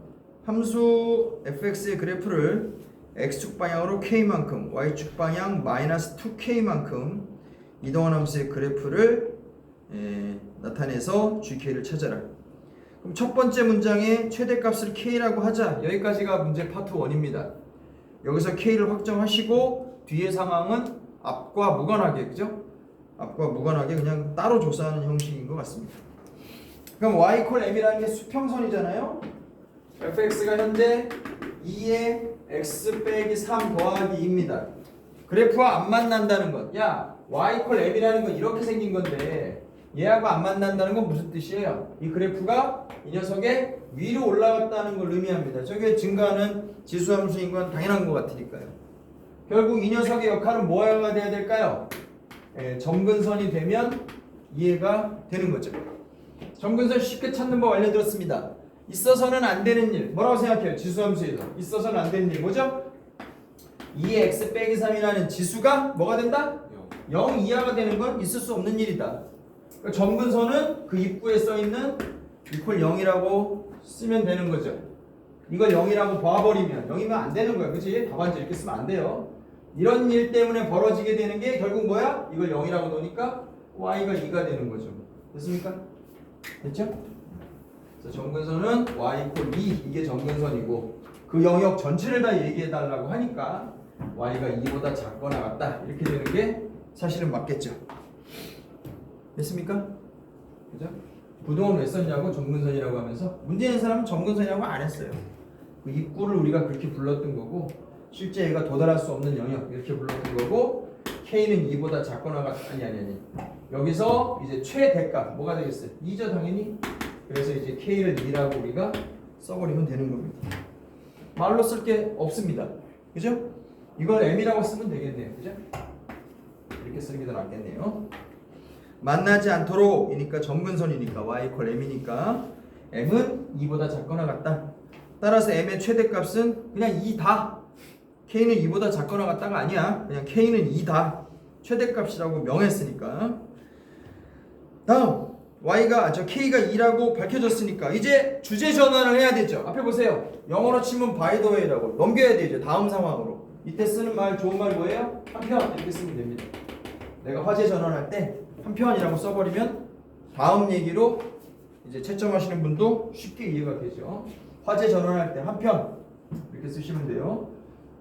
함수 fx의 그래프를 x축 방향으로 k만큼 y축 방향 마이너스 2k만큼 이동한 함수의 그래프를 나타내서 gk를 찾아라. 그럼 첫 번째 문장에 최대값을 k라고 하자. 여기까지가 문제 파트 1입니다. 여기서 k를 확정하시고 뒤의 상황은 앞과 무관하게 그죠? 앞과 무관하게 그냥 따로 조사하는 형식인 것 같습니다. 그럼 y = m이라는 게 수평선이잖아요. fx가 현재 2의 x 빼기 3 더하기 2입니다. 그래프와 안 만난다는 것. 야 y = m이라는 건 이렇게 생긴 건데 얘하고 안 만난다는 건 무슨 뜻이에요? 이 그래프가 이 녀석의 위로 올라갔다는 걸 의미합니다. 저게 증가하는 지수함수인 건 당연한 것 같으니까요. 결국 이 녀석의 역할은 뭐가 돼야 될까요? 점근선이 되면 이해가 되는 거죠. 점근선 쉽게 찾는 법 알려드렸습니다. 있어서는 안 되는 일. 뭐라고 생각해요? 지수함수에서 있어서는 안 되는 일 뭐죠? 2의 x 빼기 3이라는 지수가 뭐가 된다? 0 이하가 되는 건 있을 수 없는 일이다. 점근선은 그 입구에 써있는 equal 0이라고 쓰면 되는 거죠. 이걸 0이라고 봐버리면 0이면 안 되는 거야. 그치? 답안지 이렇게 쓰면 안 돼요. 이런 일 때문에 벌어지게 되는 게 결국 뭐야? 이걸 0이라고 놓으니까 y가 2가 되는 거죠. 됐습니까? 됐죠? 그래서 점근선은 y = 2 이게 점근선이고 그 영역 전체를 다 얘기해 달라고 하니까 y가 2보다 작거나 같다 이렇게 되는 게 사실은 맞겠죠. 됐습니까? 그죠? 부동은 왜 썼냐고 점근선이라고 하면서 문제 있는 사람은 점근선이라고 안 했어요. 그 입구를 우리가 그렇게 불렀던 거고 실제 얘가 도달할 수 없는 영역 이렇게 불렀던 거고 k는 2보다 작거나 아니 여기서 이제 최대값 뭐가 되겠어요? 2죠 당연히. 그래서 이제 k를 2라고 우리가 써버리면 되는 겁니다. 말로 쓸 게 없습니다. 그죠? 이걸 m이라고 쓰면 되겠네요. 그죠? 이렇게 쓰는 게 더 낫겠네요. 만나지 않도록 이니까 점근선이니까 y = m이니까 m은 2보다 작거나 같다. 따라서 m의 최대값은 그냥 2다. k는 2보다 작거나 같다가 아니야. 그냥 k는 2다. 최대값이라고 명했으니까. 다음 K가 2라고 밝혀졌으니까 이제 주제 전환을 해야 되죠. 앞에 보세요. 영어로 치면 by the way라고 넘겨야 되죠. 다음 상황으로. 이때 쓰는 말 좋은 말 뭐예요? 한편 이렇게 쓰면 됩니다. 내가 화제 전환할 때 한편이라고 써버리면 다음 얘기로 이제 채점하시는 분도 쉽게 이해가 되죠. 화제 전환할 때 한편 이렇게 쓰시면 돼요.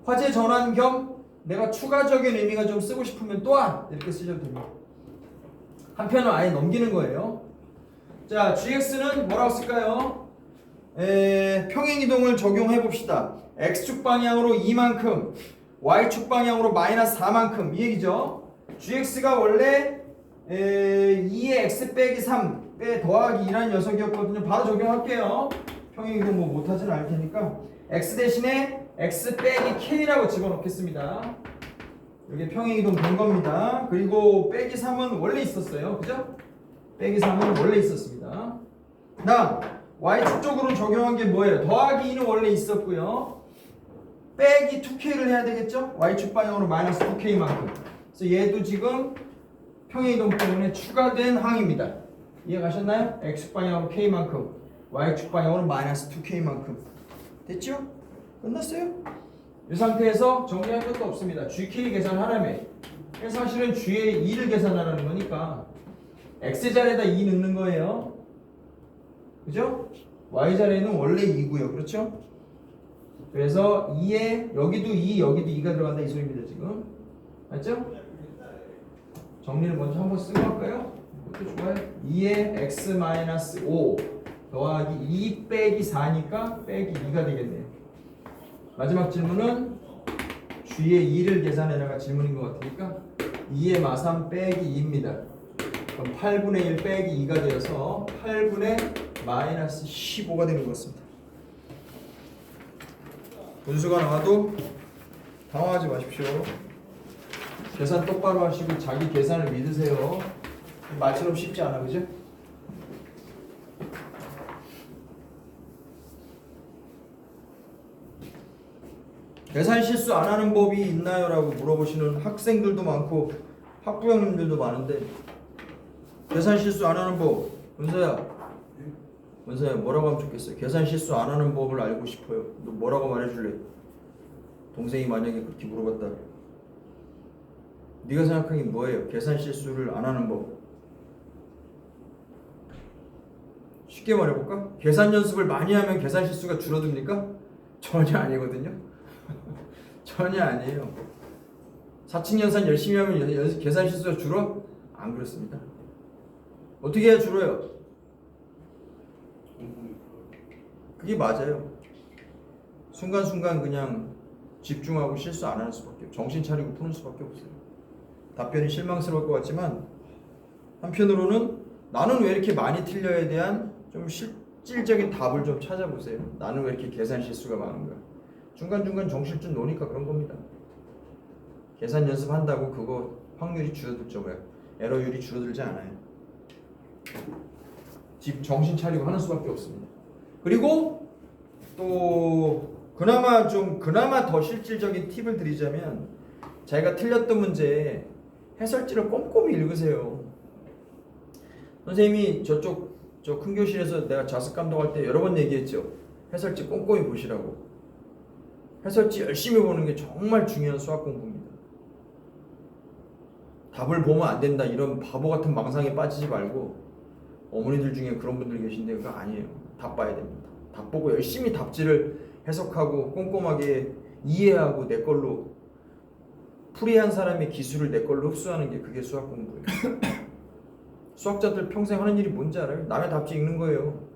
화제 전환 겸 내가 추가적인 의미가 좀 쓰고 싶으면 또한 이렇게 쓰셔도 됩니다. 한편은 아예 넘기는 거예요. 자, GX는 뭐라고 쓸까요? 평행이동을 적용해 봅시다. X축 방향으로 2만큼, Y축 방향으로 마이너스 4만큼 이 얘기죠. GX가 원래 2의 X 빼기 3 빼 더하기 2라는 녀석이었거든요. 바로 적용할게요. 평행이동 뭐 못하진 않을 테니까 X 대신에 X 빼기 K라고 집어넣겠습니다. 이게 평행이동 된 겁니다. 그리고 빼기 3은 원래 있었어요. 그죠? 빼기 3은 원래 있었습니다. 다음 Y축 쪽으로 적용한 게 뭐예요? 더하기 2는 원래 있었고요. 빼기 2K를 해야 되겠죠? Y축 방향으로 마이너스 2K만큼. 그래서 얘도 지금 평행이동 때문에 추가된 항입니다. 이해가셨나요? X축 방향으로 K만큼, Y축 방향으로 마이너스 2K만큼. 됐죠? 끝났어요? 이 상태에서 정리할 것도 없습니다. GK 계산하라며. 사실은 G의 2를 계산하라는 거니까 X자리에다 2 넣는 거예요. 그죠? Y자리에는 원래 2고요. 그렇죠? 그래서 2에 여기도 2, 여기도 2가 들어간다 이 소리입니다. 지금. 맞죠? 정리를 먼저 한번 쓰고 할까요? 이것도 좋아요. 2에 X-5 더하기 2 빼기 4니까 빼기 2가 되겠네요. 마지막 질문은 G의 2를 계산해라가 질문인 것 같으니까 2의 마삼 빼기 2입니다. 그럼 8분의 1 빼기 2가 되어서 8분의 마이너스 15가 되는 것 같습니다. 분수가 나와도 당황하지 마십시오. 계산 똑바로 하시고 자기 계산을 믿으세요. 말처럼 쉽지 않아, 그죠? 계산 실수 안 하는 법이 있나요? 라고 물어보시는 학생들도 많고 학부형님들도 많은데 계산 실수 안 하는 법 원서야 뭐라고 하면 좋겠어요? 계산 실수 안 하는 법을 알고 싶어요. 너 뭐라고 말해줄래? 동생이 만약에 그렇게 물어봤다. 네가 생각하기엔 뭐예요? 계산 실수를 안 하는 법. 쉽게 말해볼까? 계산 연습을 많이 하면 계산 실수가 줄어듭니까? 전혀 아니거든요. 전혀 아니에요. 사칙연산 열심히 하면 계산 실수가 줄어? 안 그렇습니다. 어떻게 해야 줄어요? 그게 맞아요. 순간순간 그냥 집중하고 실수 안 하는 수밖에 없어요. 정신 차리고 푸는 수밖에 없어요. 답변이 실망스러울 것 같지만 한편으로는 나는 왜 이렇게 많이 틀려에 대한 좀 실질적인 답을 좀 찾아보세요. 나는 왜 이렇게 계산 실수가 많은가? 중간중간 정실줄 노니까 그런 겁니다. 계산 연습한다고 그거 확률이 줄어들죠. 뭐야? 에러율이 줄어들지 않아요. 집 정신 차리고 하는 수밖에 없습니다. 그리고 또 그나마 더 실질적인 팁을 드리자면 자기가 틀렸던 문제 해설지를 꼼꼼히 읽으세요. 선생님이 저 큰 교실에서 내가 자습 감독할 때 여러 번 얘기했죠. 해설지 꼼꼼히 보시라고. 해설지 열심히 보는 게 정말 중요한 수학 공부입니다. 답을 보면 안 된다 이런 바보 같은 망상에 빠지지 말고 어머니들 중에 그런 분들 계신데 그거 아니에요. 답 봐야 됩니다. 답 보고 열심히 답지를 해석하고 꼼꼼하게 이해하고 내 걸로 풀이한 사람의 기술을 내 걸로 흡수하는 게 그게 수학 공부예요. 수학자들 평생 하는 일이 뭔지 알아요? 남의 답지 읽는 거예요.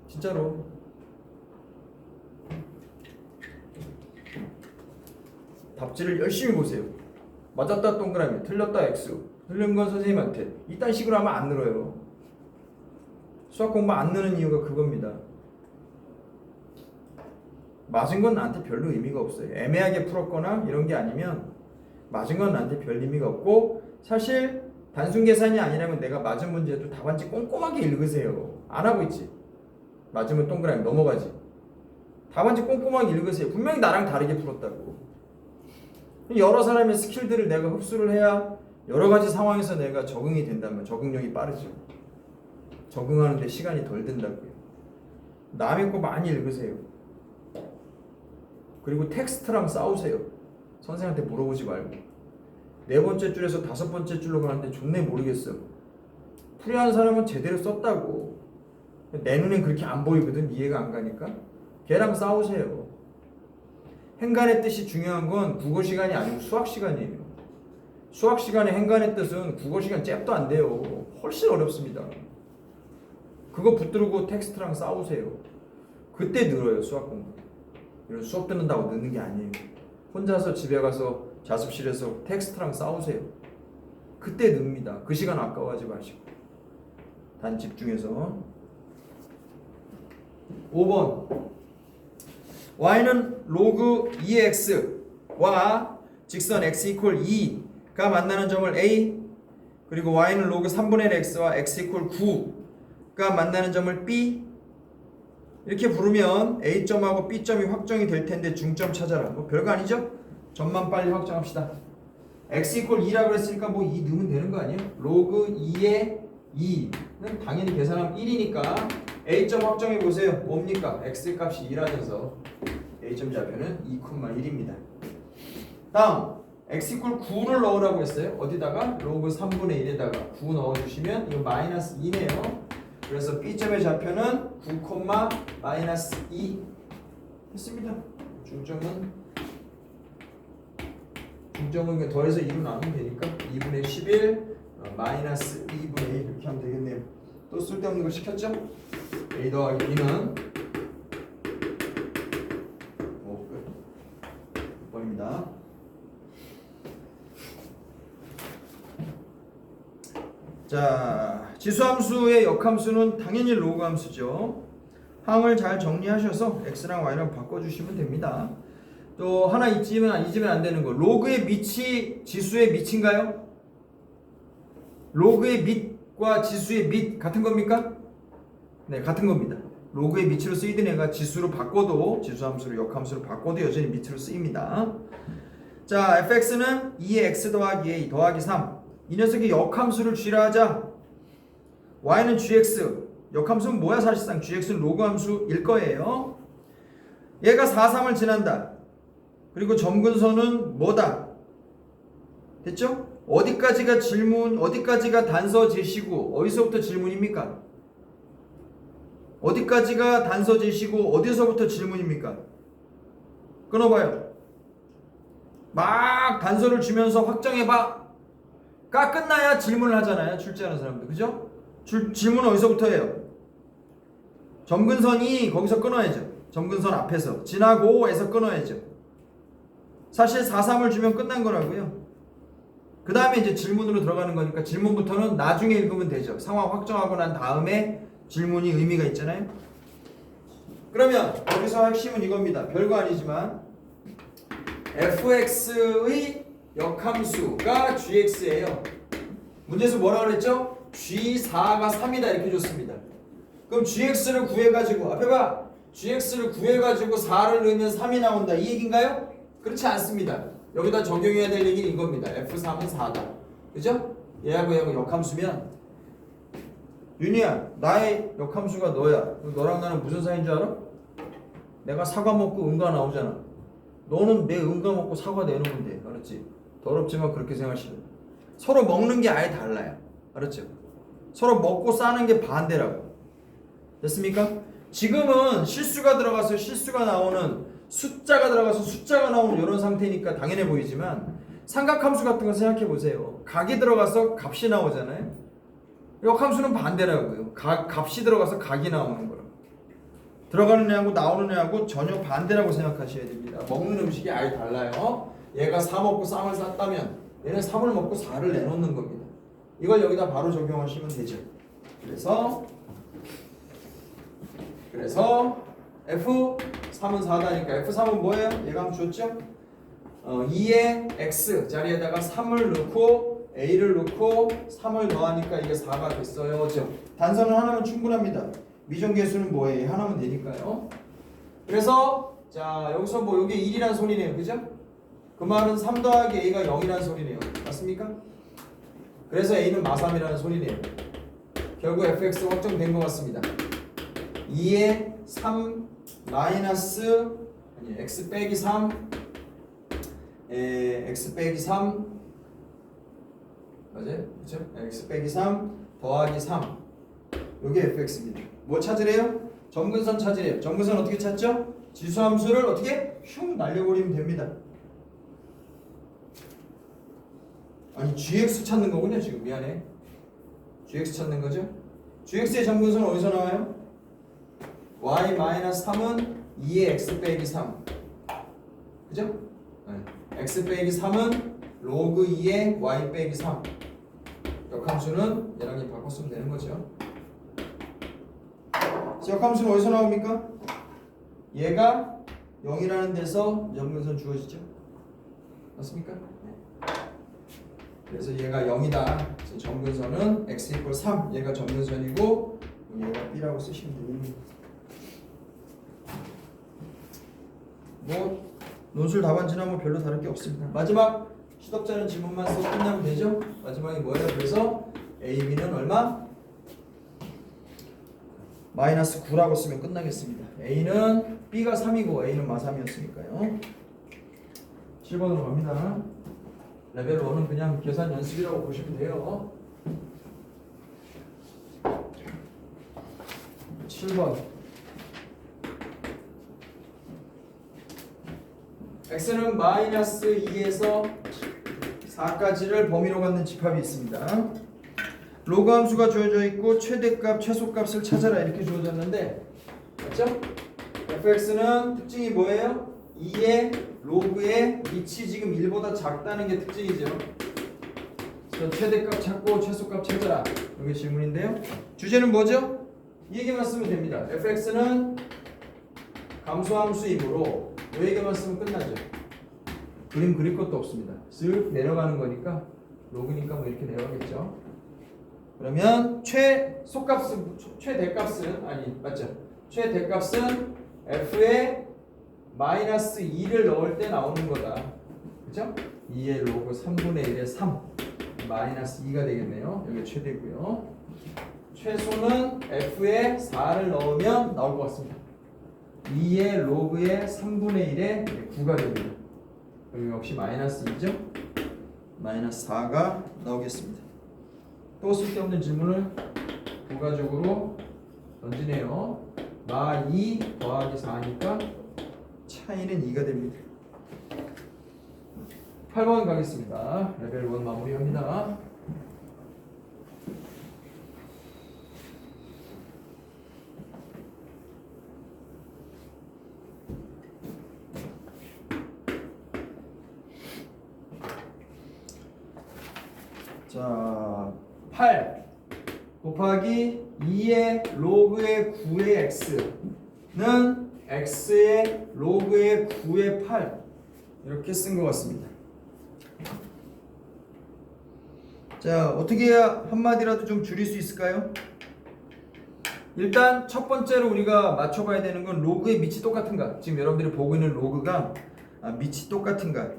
진짜로. 답지를 열심히 보세요. 맞았다 동그라미, 틀렸다 X. 틀린 건 선생님한테. 이딴 식으로 하면 안 늘어요. 수학 공부 안 느는 이유가 그겁니다. 맞은 건 나한테 별로 의미가 없어요. 애매하게 풀었거나 이런 게 아니면 맞은 건 나한테 별 의미가 없고 사실 단순 계산이 아니라면 내가 맞은 문제도 답안지 꼼꼼하게 읽으세요. 안 하고 있지. 맞으면 동그라미 넘어가지. 답안지 꼼꼼하게 읽으세요. 분명히 나랑 다르게 풀었다고. 여러 사람의 스킬들을 내가 흡수를 해야 여러 가지 상황에서 내가 적응이 된다면 적응력이 빠르죠. 적응하는데 시간이 덜 든다고요. 남의 거 많이 읽으세요. 그리고 텍스트랑 싸우세요. 선생한테 물어보지 말고. 4번째 줄에서 5번째 줄로 가는데 존내 모르겠어. 풀이하는 사람은 제대로 썼다고. 내 눈엔 그렇게 안 보이거든. 이해가 안 가니까. 걔랑 싸우세요. 행간의 뜻이 중요한 건 국어 시간이 아니고 수학 시간이에요. 수학 시간에 행간의 뜻은 국어 시간 잽도 안 돼요. 훨씬 어렵습니다. 그거 붙들고 텍스트랑 싸우세요. 그때 늘어요, 수학 공부. 이런 수업 듣는다고 늦는 게 아니에요. 혼자서 집에 가서 자습실에서 텍스트랑 싸우세요. 그때 늡니다. 그 시간 아까워하지 마시고. 단 집중해서. 5번. y는 로그 2x와 직선 x 이퀄 2가 만나는 점을 a, 그리고 y는 로그 3분의 1 x와 x 이퀄 9가 만나는 점을 b, 이렇게 부르면 a점하고 b점이 확정이 될 텐데 중점 찾아라. 뭐 별거 아니죠? 점만 빨리 확정합시다. x 이퀄 2라고 했으니까 뭐 2 넣으면 되는 거 아니에요? 로그 2의 2는 당연히 계산하면 1이니까 a점 확정해 보세요. 뭡니까? x 값이 2라면서 a점 좌표는 2,1입니다. 다음 x 이퀄 9를 넣으라고 했어요. 어디다가? 로그 3분의 1에다가 9 넣어주시면 이거 마이너스 2네요. 그래서 b점의 좌표는 9, 마이너스 2 했습니다. 중점은 그냥 더해서 2로 나누면 되니까 2분의 11 마이너스 2분의 1 이렇게 하면 되겠네요. 또 쓸데없는 거 시켰죠? a 더하기 b는 6번입니다. 자, 지수함수의 역함수는 당연히 로그 함수죠. 항을 잘 정리하셔서 x랑 y랑 바꿔주시면 됩니다. 또 하나 잊으면 안 되는 거, 로그의 밑이 지수의 밑인가요? 로그의 밑과 지수의 밑 같은 겁니까? 네, 같은 겁니다. 로그의 밑으로 쓰이던 애가 지수로 바꿔도, 지수함수로 역함수로 바꿔도 여전히 밑으로 쓰입니다. 자, fx는 2의 x 더하기 a 더하기 3. 이 녀석이 역함수를 쥐라 하자. y는 gx. 역함수는 뭐야? 사실상 gx는 로그 함수일 거예요. 얘가 4, 3을 지난다. 그리고 점근선은 뭐다? 됐죠? 어디까지가 질문, 어디까지가 단서 제시고 어디서부터 질문입니까? 어디까지가 단서 제시고 어디서부터 질문입니까? 끊어봐요. 막 단서를 주면서 확정해봐. 가 끝나야 질문을 하잖아요. 출제하는 사람들. 그죠? 질문은 어디서부터 해요? 점근선이 거기서 끊어야죠. 점근선 앞에서. 지나고에서 끊어야죠. 사실 4, 3을 주면 끝난 거라고요. 그 다음에 이제 질문으로 들어가는 거니까 질문부터는 나중에 읽으면 되죠. 상황 확정하고 난 다음에 질문이 의미가 있잖아요. 그러면 여기서 핵심은 이겁니다. 별거 아니지만 fx의 역함수가 gx예요. 문제에서 뭐라고 그랬죠? g4가 3이다 이렇게 줬습니다. 그럼 gx를 구해가지고 앞에 봐. gx를 구해가지고 4를 넣으면 3이 나온다 이 얘기인가요? 그렇지 않습니다. 여기다 적용해야 될 얘기는 이겁니다. f3은 4다. 그죠? 얘하고 역함수면 윤희야, 나의 역함수가 너야. 너랑 나는 무슨 사이인 줄 알아? 내가 사과 먹고 응가 나오잖아. 너는 내 응가 먹고 사과 내놓으면 돼. 알았지? 더럽지만 그렇게 생각하시는. 서로 먹는 게 아예 달라요. 알았죠? 서로 먹고 싸는 게 반대라고. 됐습니까? 지금은 실수가 들어가서 실수가 나오는, 숫자가 들어가서 숫자가 나오는 이런 상태니까 당연해 보이지만 삼각함수 같은 거 생각해 보세요. 각이 들어가서 값이 나오잖아요. 역함수는 반대라고요. 값이 들어가서 각이 나오는 거라고. 들어가는 애하고 나오는 애하고 전혀 반대라고 생각하셔야 됩니다. 먹는 음식이 아예 달라요. 얘가 4 먹고 쌈을 쌌다면 얘는 3을 먹고 4를 내놓는 겁니다. 이걸 여기다 바로 적용하시면 되죠. 그래서 F3은 4다니까 F3은 뭐예요? 얘가 한번 줬죠? 2의 X 자리에다가 3을 넣고 A를 넣고 3을 더하니까 이게 4가 됐어요. 단서는 하나면 충분합니다. 미정계수는 뭐예요? 하나면 되니까요. 그래서 자 여기서 뭐 이게 1이란 소리네요. 그죠? 그 말은 3 더하기 A가 0이란 소리네요. 맞습니까? 그래서 A는 마삼이라는 소리네요. 결국 fx 확정된 것 같습니다. 2에 3 마이너스 아니 x 빼기 3 x 빼기 3 맞아요? 그렇죠? x 빼기 3 더하기 3 요게 fx입니다. 뭐 찾으래요? 점근선 찾으래요. 점근선 어떻게 찾죠? 지수함수를 어떻게 흉 날려버리면 됩니다. 아니 gx 찾는 거군요. 지금 미안해. gx 찾는 거죠? gx의 점근선은 어디서 나와요? y-3은 2의 x 빼기 3 그죠? 네. x 빼기 3은 로그 2의 y 빼기 3 역함수는 얘랑 바꿔 쓰면 되는 거죠. 역함수는 어디서 나옵니까? 얘가 0이라는 데서 점근선 주어지죠. 맞습니까? 네. 그래서 얘가 0이다. 그래서 점근선은 x = 3. 얘가 점근선이고 얘가 b라고 쓰시면 됩니다. 뭐 논술 답안지나 뭐 별로 다를 게 없습니다. 마지막 시덥잖은 질문만 쓰고 끝나면 되죠? 마지막에 뭐예요? 그래서 a, b는 얼마? 마이너스 9라고 쓰면 끝나겠습니다. a는 b가 3이고 a는 마3이었으니까요. 7번으로 갑니다. 레벨 1은 그냥 계산 연습이라고 보시면 돼요. 7번 x는 마이너스 2에서 4까지를 범위로 갖는 집합이 있습니다. 로그 함수가 주어져 있고 최대값, 최소값을 찾아라 이렇게 주어졌는데 맞죠? fx는 특징이 뭐예요? 2의 로그의 위치 지금 1보다 작다는 게 특징이죠. 그래서 최대값 찾고 최소값 찾아라 이게 질문인데요. 주제는 뭐죠? 이 얘기만 쓰면 됩니다. fx는 감소함수이므로 이 얘기만 쓰면 끝나죠. 그림 그릴 것도 없습니다. 쓱 내려가는 거니까 로그니까 뭐 이렇게 내려가겠죠. 그러면 최소값은 최대값은 아니 맞죠? 최대값은 f에 마이너스 2를 넣을 때 나오는 거다. 그죠? 2의 로그 3분의 1의 3 마이너스 2가 되겠네요. 여기 최대고요. 최소는 f에 4를 넣으면 나올 것 같습니다. 2의 로그의 3분의 1의 9가 됩니다. 여기 역시 마이너스 2죠? 마이너스 4가 나오겠습니다. 또 쓸데없는 질문을 부가적으로 던지네요. 마 2 더하기 4니까 차이는 2가 됩니다. 8번 가겠습니다. 레벨 1 마무리합니다. 자, 8 곱하기 2의 로그의 9의 x는 x의 로그의 9의 8 이렇게 쓴 것 같습니다. 자, 어떻게 해야 한마디라도 좀 줄일 수 있을까요? 일단 첫 번째로 우리가 맞춰봐야 되는 건 로그의 밑이 똑같은가. 지금 여러분들이 보고 있는 로그가 밑이 똑같은가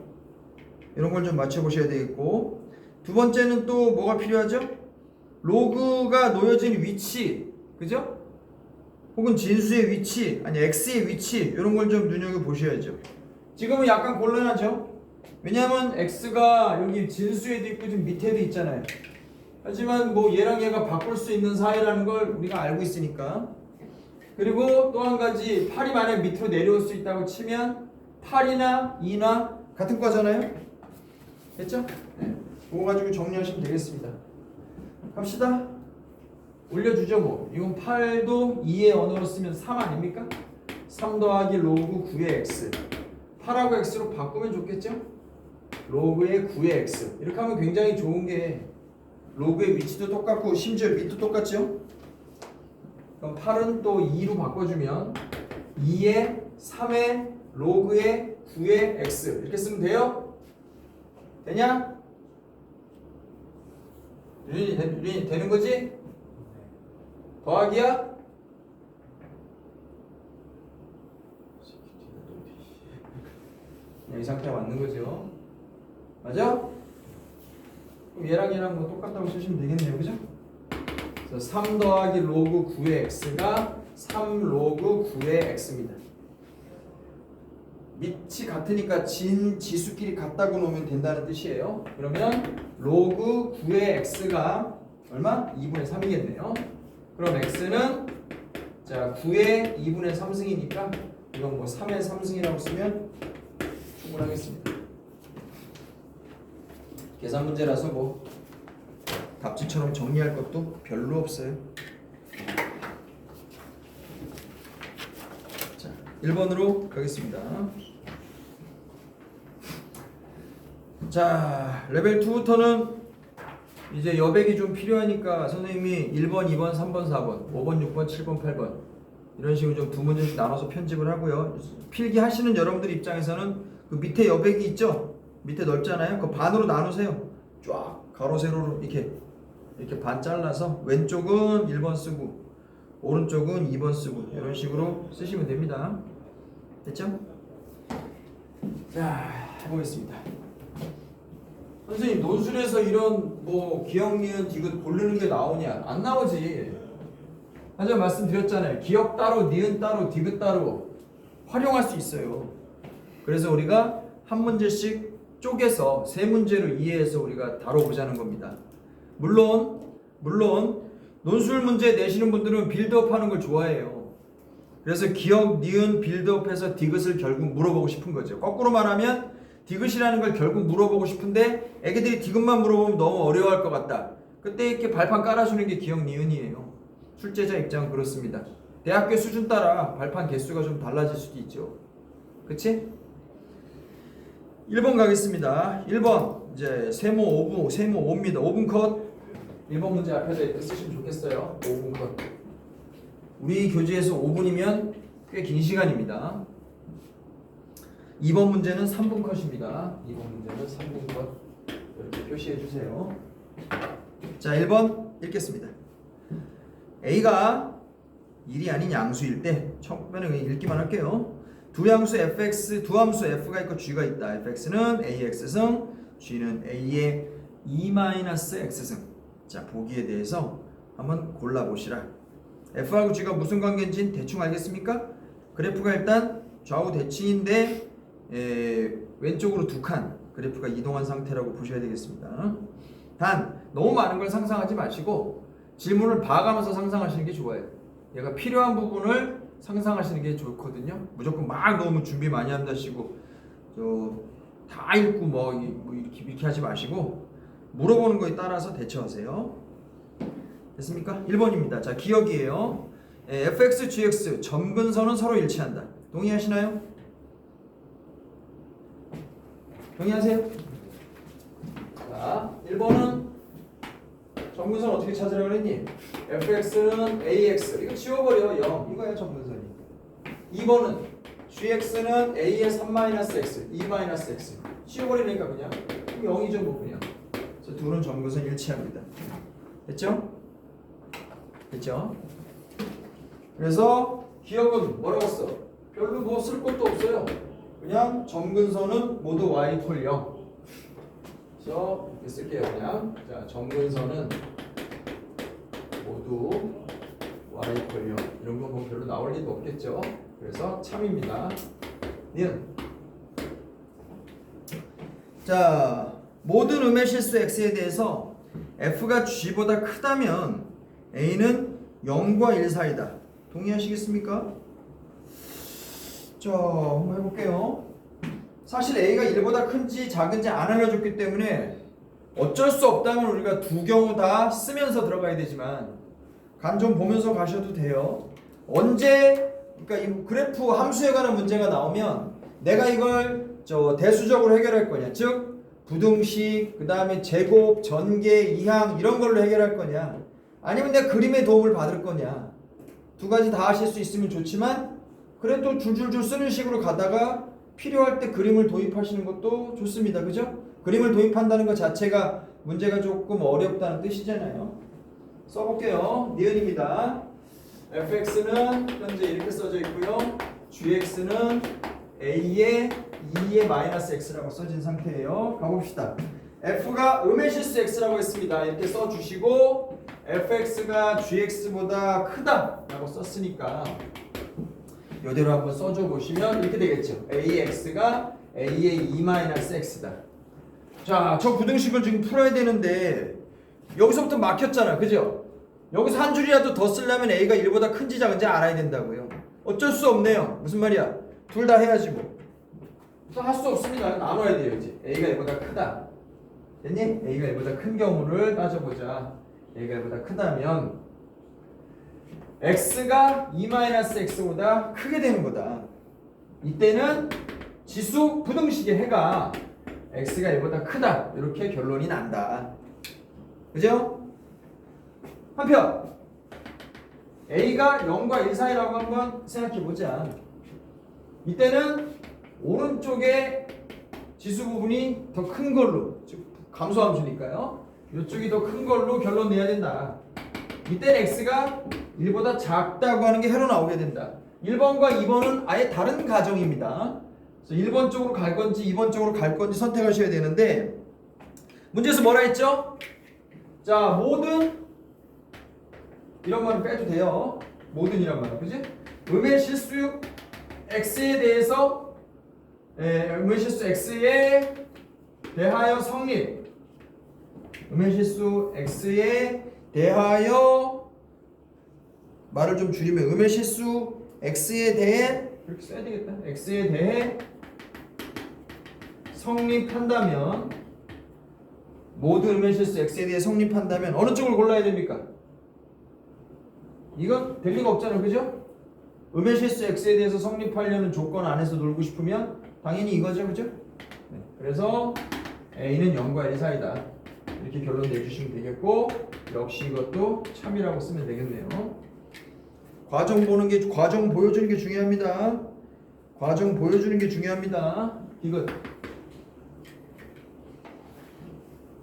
이런 걸 좀 맞춰보셔야 되겠고, 두 번째는 또 뭐가 필요하죠? 로그가 놓여진 위치, 그죠? 혹은 진수의 위치, 아니 x의 위치 이런 걸 좀 눈여겨보셔야죠. 지금은 약간 곤란하죠? 왜냐하면 x가 여기 진수에도 있고 좀 밑에도 있잖아요. 하지만 뭐 얘랑 얘가 바꿀 수 있는 사이라는 걸 우리가 알고 있으니까. 그리고 또 한 가지 8이 만약 밑으로 내려올 수 있다고 치면 8이나 2나 같은 과잖아요. 됐죠? 네. 그거 가지고 정리하시면 되겠습니다. 갑시다. 올려주죠 뭐. 이건 8도 2의 언어로 쓰면 3 아닙니까? 3 더하기 로그 9의 x 8하고 x로 바꾸면 좋겠죠? 로그의 9의 x 이렇게 하면 굉장히 좋은 게 로그의 위치도 똑같고 심지어 밑도 똑같죠? 그럼 8은 또 2로 바꿔주면 2의 3의 로그의 9의 x 이렇게 쓰면 돼요? 되냐? 윤이 되는 거지? 더하기야? 이 상태가 맞는 거죠. 맞아? 그럼 얘랑 뭐 똑같다고 쓰시면 되겠네요. 그죠? 그래서 3 더하기 로그 9의 x가 3 로그 9의 x입니다. 밑이 같으니까 지수끼리 같다고 놓으면 된다는 뜻이에요. 그러면 로그 9의 x가 얼마? 2분의 3이겠네요. 그럼 x는 자 9의 2분의 3승이니까 이건 뭐 3의 3승이라고 쓰면 충분하겠습니다. 계산 문제라서 뭐 답지처럼 정리할 것도 별로 없어요. 자 1번으로 가겠습니다. 자 레벨 2부터는 이제 여백이 좀 필요하니까 선생님이 1번, 2번, 3번, 4번, 5번, 6번, 7번, 8번 이런 식으로 좀 두 문제씩 나눠서 편집을 하고요. 필기 하시는 여러분들 입장에서는 그 밑에 여백이 있죠? 밑에 넓잖아요. 그 반으로 나누세요. 쫙 가로 세로로 이렇게 반 잘라서 왼쪽은 1번 쓰고 오른쪽은 2번 쓰고 이런 식으로 쓰시면 됩니다. 됐죠? 자 해보겠습니다. 선생님 논술에서 이런 뭐 기억, 니은, 디귿 고르는 게 나오냐? 안 나오지. 하지만 말씀드렸잖아요. 기억 따로, 니은 따로, 디귿 따로 활용할 수 있어요. 그래서 우리가 한 문제씩 쪼개서 세 문제로 이해해서 우리가 다뤄보자는 겁니다. 물론 논술 문제 내시는 분들은 빌드업 하는 걸 좋아해요. 그래서 기억, 니은, 빌드업해서 디귿을 결국 물어보고 싶은 거죠. 거꾸로 말하면 디귿이라는 걸 결국 물어보고 싶은데 애기들이 디귿만 물어보면 너무 어려워할 것 같다. 그때 이렇게 발판 깔아주는 게 기억, 니은이에요. 출제자 입장은 그렇습니다. 대학교 수준 따라 발판 개수가 좀 달라질 수도 있죠. 그치? 1번 가겠습니다. 1번 이제 세모 5입니다. 5분 컷. 1번 문제 앞에서 이렇게 쓰시면 좋겠어요. 5분 컷. 우리 교재에서 5분이면 꽤 긴 시간입니다. 2번 문제는 3분 컷입니다. 2번 문제는 3분 컷. 이렇게 표시해 주세요. 자, 1번 읽겠습니다. A가 1이 아닌 양수일 때 처음에는 읽기만 할게요. 두 함수 f가 있고 g가 있다. fx는 ax승, g는 a의 2-x승. 자, 보기에 대해서 한번 골라보시라. f하고 g가 무슨 관계인지 대충 알겠습니까? 그래프가 일단 좌우 대칭인데 왼쪽으로 두 칸 그래프가 이동한 상태라고 보셔야 되겠습니다. 단 너무 많은 걸 상상하지 마시고 질문을 봐가면서 상상하시는 게 좋아요. 얘가 필요한 부분을 상상하시는 게 좋거든요. 무조건 막 너무 준비 많이 한다시고 다 읽고 뭐 이렇게 하지 마시고 물어보는 거에 따라서 대처하세요. 됐습니까? 1번입니다. 자, 기억이에요. fx, gx 점근선은 서로 일치한다. 동의하시나요? 동의하세요? 자, 1번은 점근선 어떻게 찾으라고 그랬니? fx는 ax 이거 지워버려 0 이거야 점근선이. 2번은 gx는 a의 3-x 2-x 지워버리니까 그냥 0이죠 뭐 그냥. 그래서 둘은 점근선 일치합니다. 됐죠? 됐죠? 그래서 기억은 뭐라고 써? 별로 뭐 쓸 것도 없어요. 그냥 점근선은 모두 y 콜 0. 그래서 이렇게 쓸게요 그냥. 자, 점근선은 모두 y 콜 0. 이런 거 뭐 별로 나올 리도 없겠죠. 그래서 참입니다. 니은. 자, 모든 음의 실수 x에 대해서 f가 g보다 크다면 a는 0과 1 사이다. 동의하시겠습니까? 자, 한번 해볼게요. 사실 a가 1보다 큰지 작은지 안 알려줬기 때문에 어쩔 수 없다면 우리가 두 경우 다 쓰면서 들어가야 되지만 간 좀 보면서 가셔도 돼요. 언제 그러니까 이 그래프 함수에 관한 문제가 나오면 내가 이걸 대수적으로 해결할 거냐, 즉 부등식, 그 다음에 제곱, 전개, 이항 이런 걸로 해결할 거냐, 아니면 내가 그림의 도움을 받을 거냐. 두 가지 다 하실 수 있으면 좋지만 그래도 줄줄줄 쓰는 식으로 가다가 필요할 때 그림을 도입하시는 것도 좋습니다. 그죠? 그림을 도입한다는 것 자체가 문제가 조금 어렵다는 뜻이잖아요. 써볼게요. 니은입니다. fx는 현재 이렇게 써져 있고요. gx는 a의 2의 -x라고 써진 상태예요. 가봅시다. f가 음의 실수 x라고 했습니다. 이렇게 써주시고 fx가 gx보다 크다라고 썼으니까 이대로 한번 써줘 보시면 이렇게 되겠죠. ax가 a의 2-x다. 자, 저 부등식을 지금 풀어야 되는데 여기서부터 막혔잖아, 그죠? 여기서 한 줄이라도 더 쓰려면 a가 1보다 큰지 작은지 알아야 된다고요. 어쩔 수 없네요. 무슨 말이야? 둘 다 해야지 뭐. 또 할 수 없습니다. 나눠야 돼요 이제. a가 1보다 크다. 됐니? a가 1보다 큰 경우를 따져보자. a가 1보다 크다면 x가 2-x보다 크게 되는 거다. 이때는 지수 부등식의 해가 x가 1보다 크다. 이렇게 결론이 난다. 그죠? 한편 a가 0과 1 사이라고 한번 생각해보자. 이때는 오른쪽에 지수 부분이 더 큰 걸로, 즉 감소함수니까요. 이쪽이 더 큰 걸로 결론 내야 된다. 이때는 x가 1보다 작다고 하는 게 해로 나오게 된다. 1번과 2번은 아예 다른 가정입니다. 그래서 1번 쪽으로 갈 건지 2번 쪽으로 갈 건지 선택하셔야 되는데 문제에서 뭐라 했죠? 자, 모든 이런 말은 빼도 돼요. 모든이란 말, 그지? 음의 실수 x에 대해서 음의 실수 x에 대하여 성립. 음의 실수 x에 대하여 말을 좀 줄이면 음의 실수 x에 대해 이렇게 써야 되겠다. x에 대해 성립한다면 모든 음의 실수 x에 대해 성립한다면 어느 쪽을 골라야 됩니까? 이건 될 리가 없잖아요, 그죠? 음의 실수 x에 대해서 성립하려는 조건 안에서 놀고 싶으면 당연히 이거죠, 그죠? 네. 그래서 a는 0과 1 사이다. 이렇게 결론 내주시면 되겠고 역시 이것도 참이라고 쓰면 되겠네요. 과정 보여주는 게 중요합니다. 과정 보여주는 게 중요합니다. 이거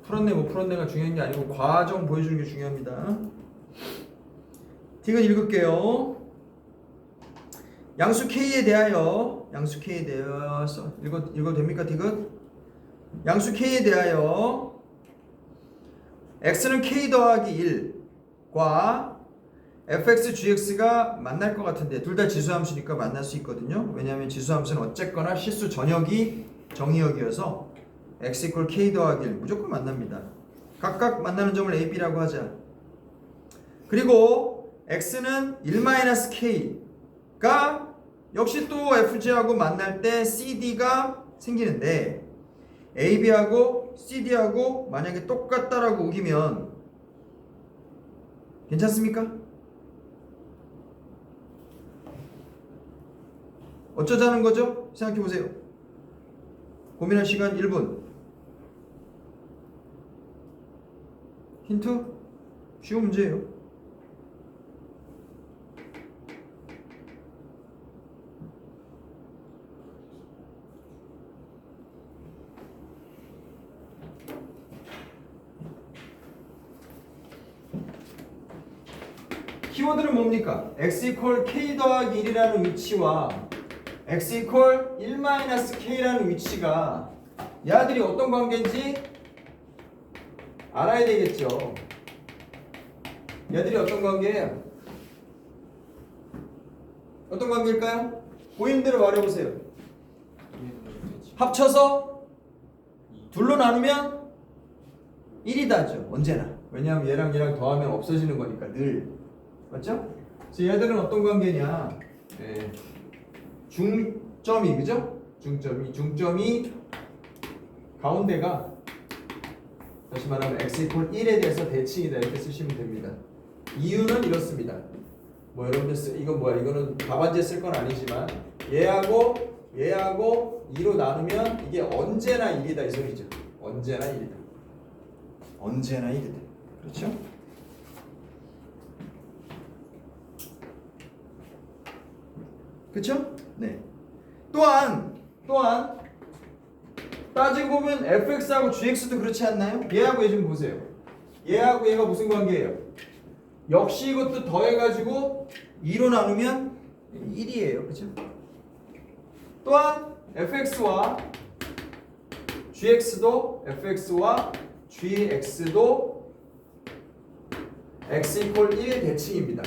풀었네 못 풀었네가 중요한 게 아니고 과정 보여주는 게 중요합니다. 디귿 읽을게요. 양수 K에 대하여 읽어도 됩니까? 디귿 양수 K에 대하여 x는 K 더하기 1과 fx, gx가 만날 것 같은데 둘 다 지수함수니까 만날 수 있거든요. 왜냐하면 지수함수는 어쨌거나 실수 전역이 정의역이어서 x = k 더하기 1 무조건 만납니다. 각각 만나는 점을 a, b라고 하자. 그리고 x는 1-k가 역시 또 fg하고 만날 때 cd가 생기는데 ab하고 cd하고 만약에 똑같다라고 우기면 괜찮습니까? 어쩌자는 거죠? 생각해보세요. 고민할 시간 1분. 힌트? 쉬운 문제예요. 키워드는 뭡니까? x = k 더하기 1이라는 위치와 x = 1-k라는 위치가 얘들이 어떤 관계인지 알아야 되겠죠. 얘들이 어떤 관계예요? 어떤 관계일까요? 보이는 대로 말해보세요. 합쳐서 둘로 나누면 1이다죠. 언제나. 왜냐하면 얘랑 얘랑 더하면 없어지는 거니까 늘. 맞죠? 그래서 얘들은 어떤 관계냐? 네. 중점이, 그죠? 중점이 가운데가 다시 말하면 x = 1에 대해서 대칭이다 이렇게 쓰시면 됩니다. 이유는 이렇습니다. 뭐 여러분들 이건 뭐야? 이거는 답안지에 쓸 건 아니지만 얘하고 2로 나누면 이게 언제나 1이다 이 소리죠. 언제나 1이다. 언제나 1이다. 그렇죠? 그쵸? 네. 또한 따지고 보면 fx하고 gx도 그렇지 않나요? 얘하고 얘 좀 보세요. 얘하고 얘가 무슨 관계예요? 역시 이것도 더해가지고 2로 나누면 1이에요. 그쵸? 또한 fx와 gx도 fx와 gx도 x 이퀄 1 대칭입니다.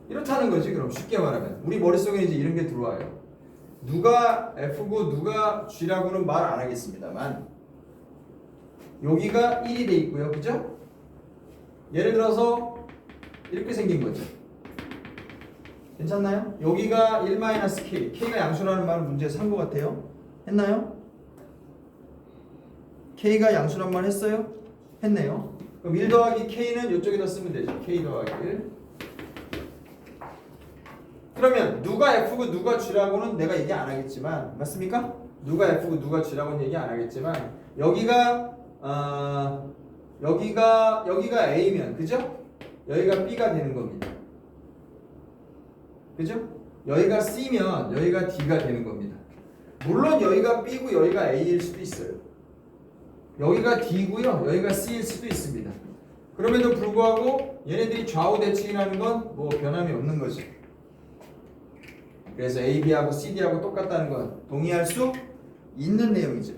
이렇다는 거지. 그럼 쉽게 말하면 우리 머릿속에 이제 이런 게 들어와요. 누가 f고 누가 g라고는 말 안 하겠습니다만 여기가 1이 돼 있고요. 그죠? 예를 들어서 이렇게 생긴 거죠. 괜찮나요? 여기가 1-k, k가 양수라는 말은 문제에서 한 것 같아요. 했나요? k가 양수란 말 했어요? 했네요. 그럼 1 더하기 k는 이쪽에다 쓰면 되죠. k 더하기 1. 그러면 누가 f고 누가 g라고는 내가 얘기 안 하겠지만, 맞습니까? 누가 f고 누가 g라고는 얘기 안 하겠지만 여기가 여기가 a면, 그죠? 여기가 b가 되는 겁니다. 그죠? 여기가 c면 여기가 d가 되는 겁니다. 물론 여기가 b고 여기가 a일 수도 있어요. 여기가 d고요, 여기가 c일 수도 있습니다. 그럼에도 불구하고 얘네들이 좌우 대칭이라는 건 뭐 변함이 없는 거죠. 그래서 AB하고 CD하고 똑같다는 건 동의할 수 있는 내용이죠.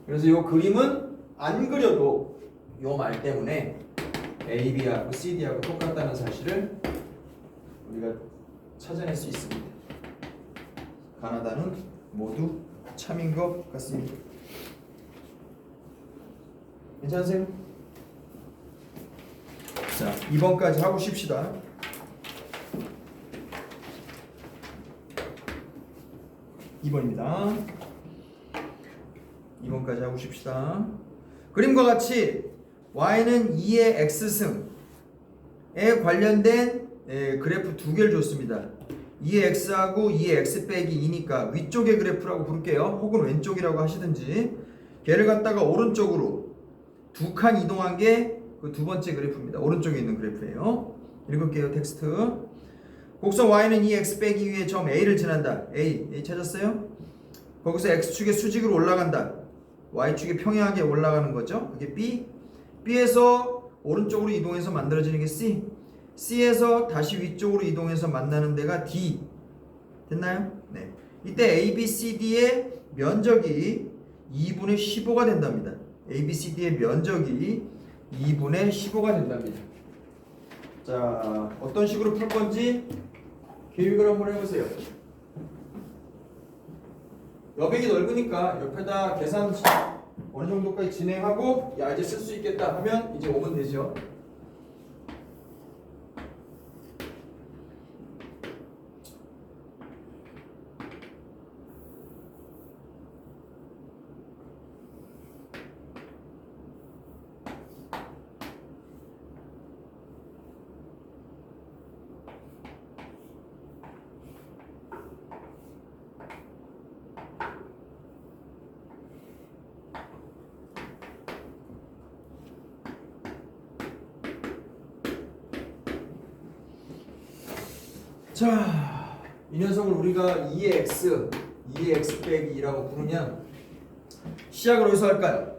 그래서 이 그림은 안 그려도 이 말 때문에 AB하고 CD하고 똑같다는 사실을 우리가 찾아낼 수 있습니다. 가나다는 모두 참인 것 같습니다. 괜찮으세요? 자, 2번까지 하고 쉽시다. 2번입니다. 2번까지 하고 싶시다. 그림과 같이 y는 2의 x승에 관련된 그래프 두 개를 줬습니다. 2의 x하고 2의 x 빼기 2니까 위쪽의 그래프라고 부를게요. 혹은 왼쪽이라고 하시든지. 걔를 갖다가 오른쪽으로 두 칸 이동한 게 그 두 번째 그래프입니다. 오른쪽에 있는 그래프예요. 읽을게요. 텍스트. 곡선 y는 2x 빼기 2의 점 a를 지난다. A 찾았어요? 거기서 x축의 수직으로 올라간다. y축의 평행하게 올라가는 거죠. 그게 b. b에서 오른쪽으로 이동해서 만들어지는 게 c. c에서 다시 위쪽으로 이동해서 만나는 데가 d. 됐나요? 네. 이때 ABCD의 면적이 2분의 15가 된답니다. ABCD의 면적이 2분의 15가 된답니다. 자, 어떤 식으로 풀 건지 계획을 한번 해보세요. 여백이 넓으니까 옆에다 계산 어느 정도까지 진행하고 야 이제 쓸 수 있겠다 하면 이제 오면 되죠. 자, 이 녀석을 우리가 2의 x 빼기 2라고 부르면 시작을 어디서 할까요?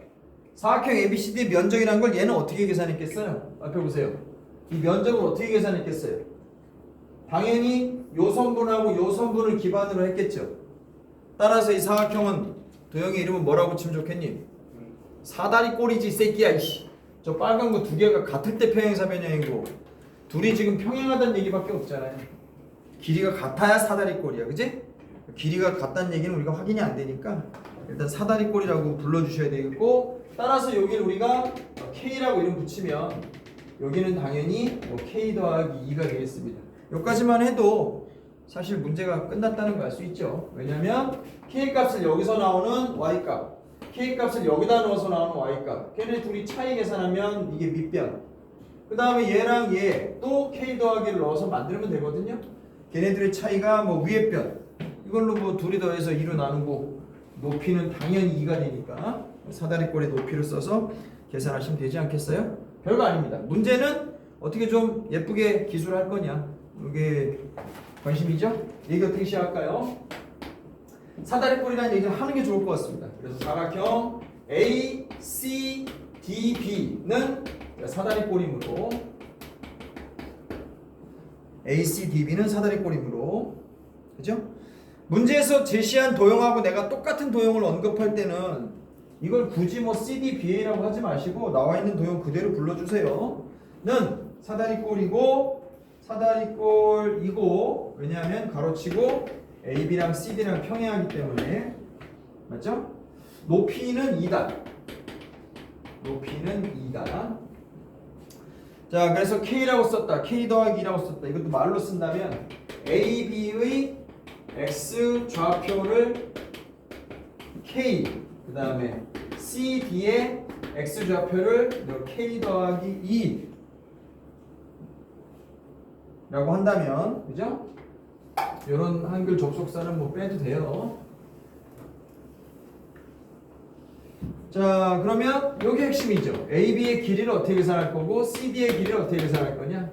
사각형 ABCD의 면적이라는 걸 얘는 어떻게 계산했겠어요? 앞에 보세요. 이 면적을 어떻게 계산했겠어요? 당연히 요 선분하고 요 선분을 기반으로 했겠죠. 따라서 이 사각형은 도형의 이름은 뭐라고 치면 좋겠니? 사다리 꼴이지 이 새끼야. 이씨. 저 빨간 거 두 개가 같을 때 평행사 변형이고 둘이 지금 평행하다는 얘기밖에 없잖아요. 길이가 같아야 사다리꼴이야, 그지? 길이가 같다는 얘기는 우리가 확인이 안 되니까 일단 사다리꼴이라고 불러주셔야 되겠고, 따라서 여기를 우리가 K라고 이름 붙이면 여기는 당연히 K 더하기 2가 되겠습니다. 여기까지만 해도 사실 문제가 끝났다는 걸 알 수 있죠. 왜냐면 K 값을 여기서 나오는 Y 값, K 값을 여기다 넣어서 나오는 Y 값, 걔네 둘이 차이 계산하면 이게 밑변, 그 다음에 얘랑 얘 또 K 더하기를 넣어서 만들면 되거든요. 걔네들의 차이가 뭐 위의 변, 이걸로 뭐 둘이 더해서 2로 나누고 높이는 당연히 2가 되니까 사다리꼴의 높이를 써서 계산하시면 되지 않겠어요? 별거 아닙니다. 문제는 어떻게 좀 예쁘게 기술할 거냐, 이게 관심이죠? 얘기 어떻게 시작할까요? 사다리꼴이라는 얘기를 하는 게 좋을 것 같습니다. 그래서 사각형 ACDB는 사다리꼴이므로 ACDB는 사다리꼴이므로, 그죠? 문제에서 제시한 도형하고 내가 똑같은 도형을 언급할 때는 이걸 굳이 뭐 CDBA라고 하지 마시고 나와 있는 도형 그대로 불러주세요. 는 사다리꼴이고 왜냐하면 가로치고 AB랑 CD랑 평행하기 때문에 맞죠? 높이는 2다. 높이는 2다. 자, 그래서 K라고 썼다. K 더하기 2라고 썼다. 이것도 말로 쓴다면 AB의 X 좌표를 K, 그 다음에 CD의 X 좌표를 K 더하기 2 라고 한다면, 그죠? 이런 한글 접속사는 뭐 빼도 돼요. 자, 그러면 여기 핵심이죠. AB의 길이를 어떻게 계산할 거고 CD의 길이를 어떻게 계산할 거냐?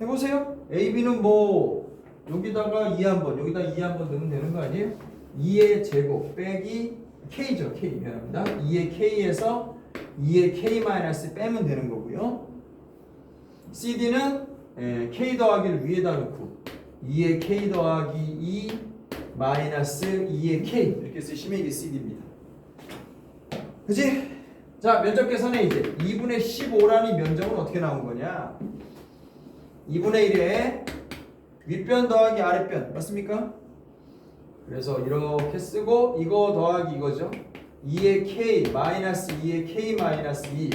해보세요. AB는 뭐 여기다가 2 한번, 여기다 2 한번 넣으면 되는 거 아니에요? 2의 제곱 빼기 K죠. K 미안합니다. 2의 K에서 2의 K 마이너스 빼면 되는 거고요. CD는 K 더하기를 위에다 놓고 2의 K 더하기 2 마이너스 2의 K 이렇게 쓰시면 이게 CD입니다. 그치? 자, 면적 계산에 이제 2분의 15라는 면적은 어떻게 나온 거냐? 2분의 1에 윗변 더하기 아랫변 맞습니까? 그래서 이렇게 쓰고 이거 더하기 이거죠. 2의 K 마이너스 2의 K 마이너스 2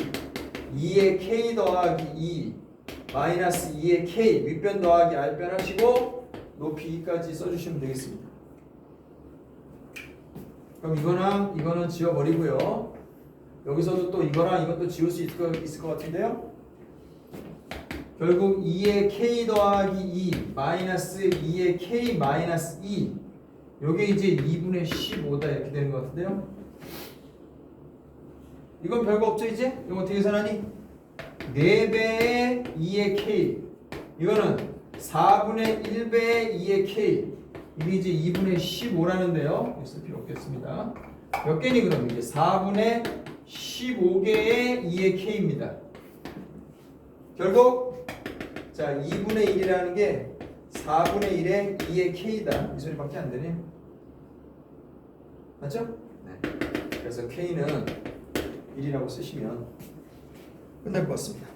2의 K 더하기 2 마이너스 2의 K 윗변 더하기 아랫변 하시고 높이 2까지 써주시면 되겠습니다. 그럼 이거랑 이거는 지워버리고요. 여기서도 또 이거랑 이것도 지울 수 있을 것 같은데요. 결국 2의 K 더하기 2 마이너스 2의 K 마이너스 2 요게 이제 2분의 15다 이렇게 되는 것 같은데요. 이건 별거 없죠 이제? 이거 어떻게 계산하니? 4배의 2의 K 이거는 4분의 1배의 2의 K 이게 이제 2분의 15라는데요. 쓸 필요 없겠습니다. 몇 개니 그럼? 이제 4분의 15개의 2의 K입니다. 결국 자 2분의 1이라는 게 4분의 1의 2의 K다. 이 소리밖에 안 되네요. 맞죠? 네. 그래서 K는 1이라고 쓰시면 끝날 것 같습니다.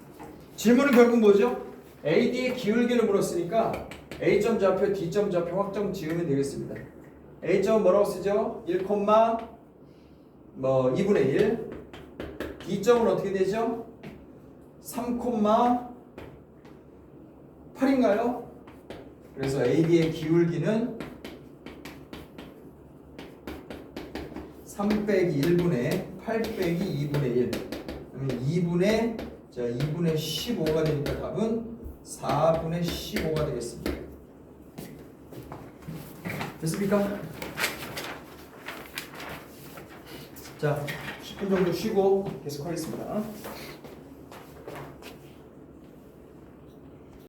질문은 결국 뭐죠? AD의 기울기를 물었으니까 A점 좌표, D점 좌표 확정 지으면 되겠습니다. A점 뭐라고 쓰죠? 1, 뭐 2분의 1. D점은 어떻게 되죠? 3, 8인가요? 그래서 AD의 기울기는 3 빼기 1분의 8 빼기 2분의 1 그러면 2분의 15가 되니까 답은 4분의 15가 되겠습니다. 됐습니까? 자, 10분 정도 쉬고 계속하겠습니다.